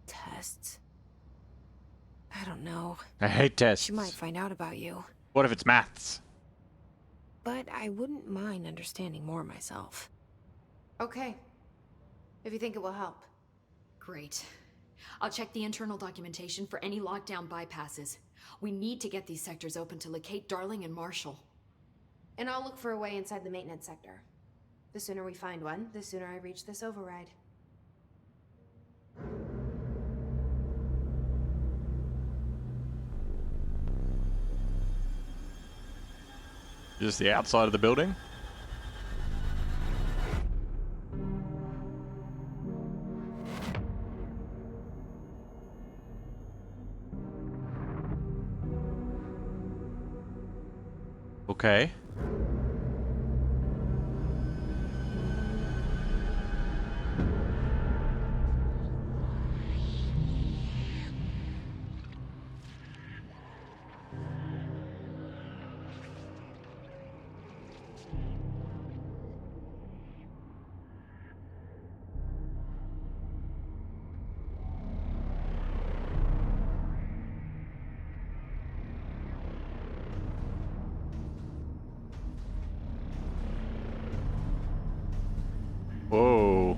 Tests? I don't know. I hate tests. She might find out about you. What if it's maths? But I wouldn't mind understanding more myself. Okay. If you think it will help. Great. I'll check the internal documentation for any lockdown bypasses. We need to get these sectors open to locate Darling and Marshall. And I'll look for a way inside the maintenance sector. The sooner we find one, the sooner I reach this override. Just the outside of the building? Okay. Whoa.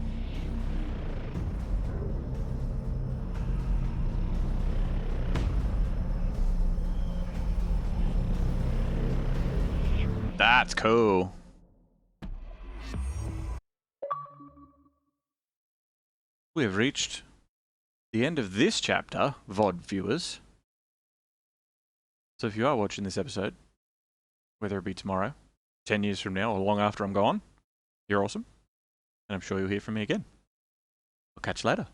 That's cool. We have reached the end of this chapter, VOD viewers. So if you are watching this episode, whether it be tomorrow, 10 years from now, or long after I'm gone, you're awesome. And I'm sure you'll hear from me again. I'll catch you later.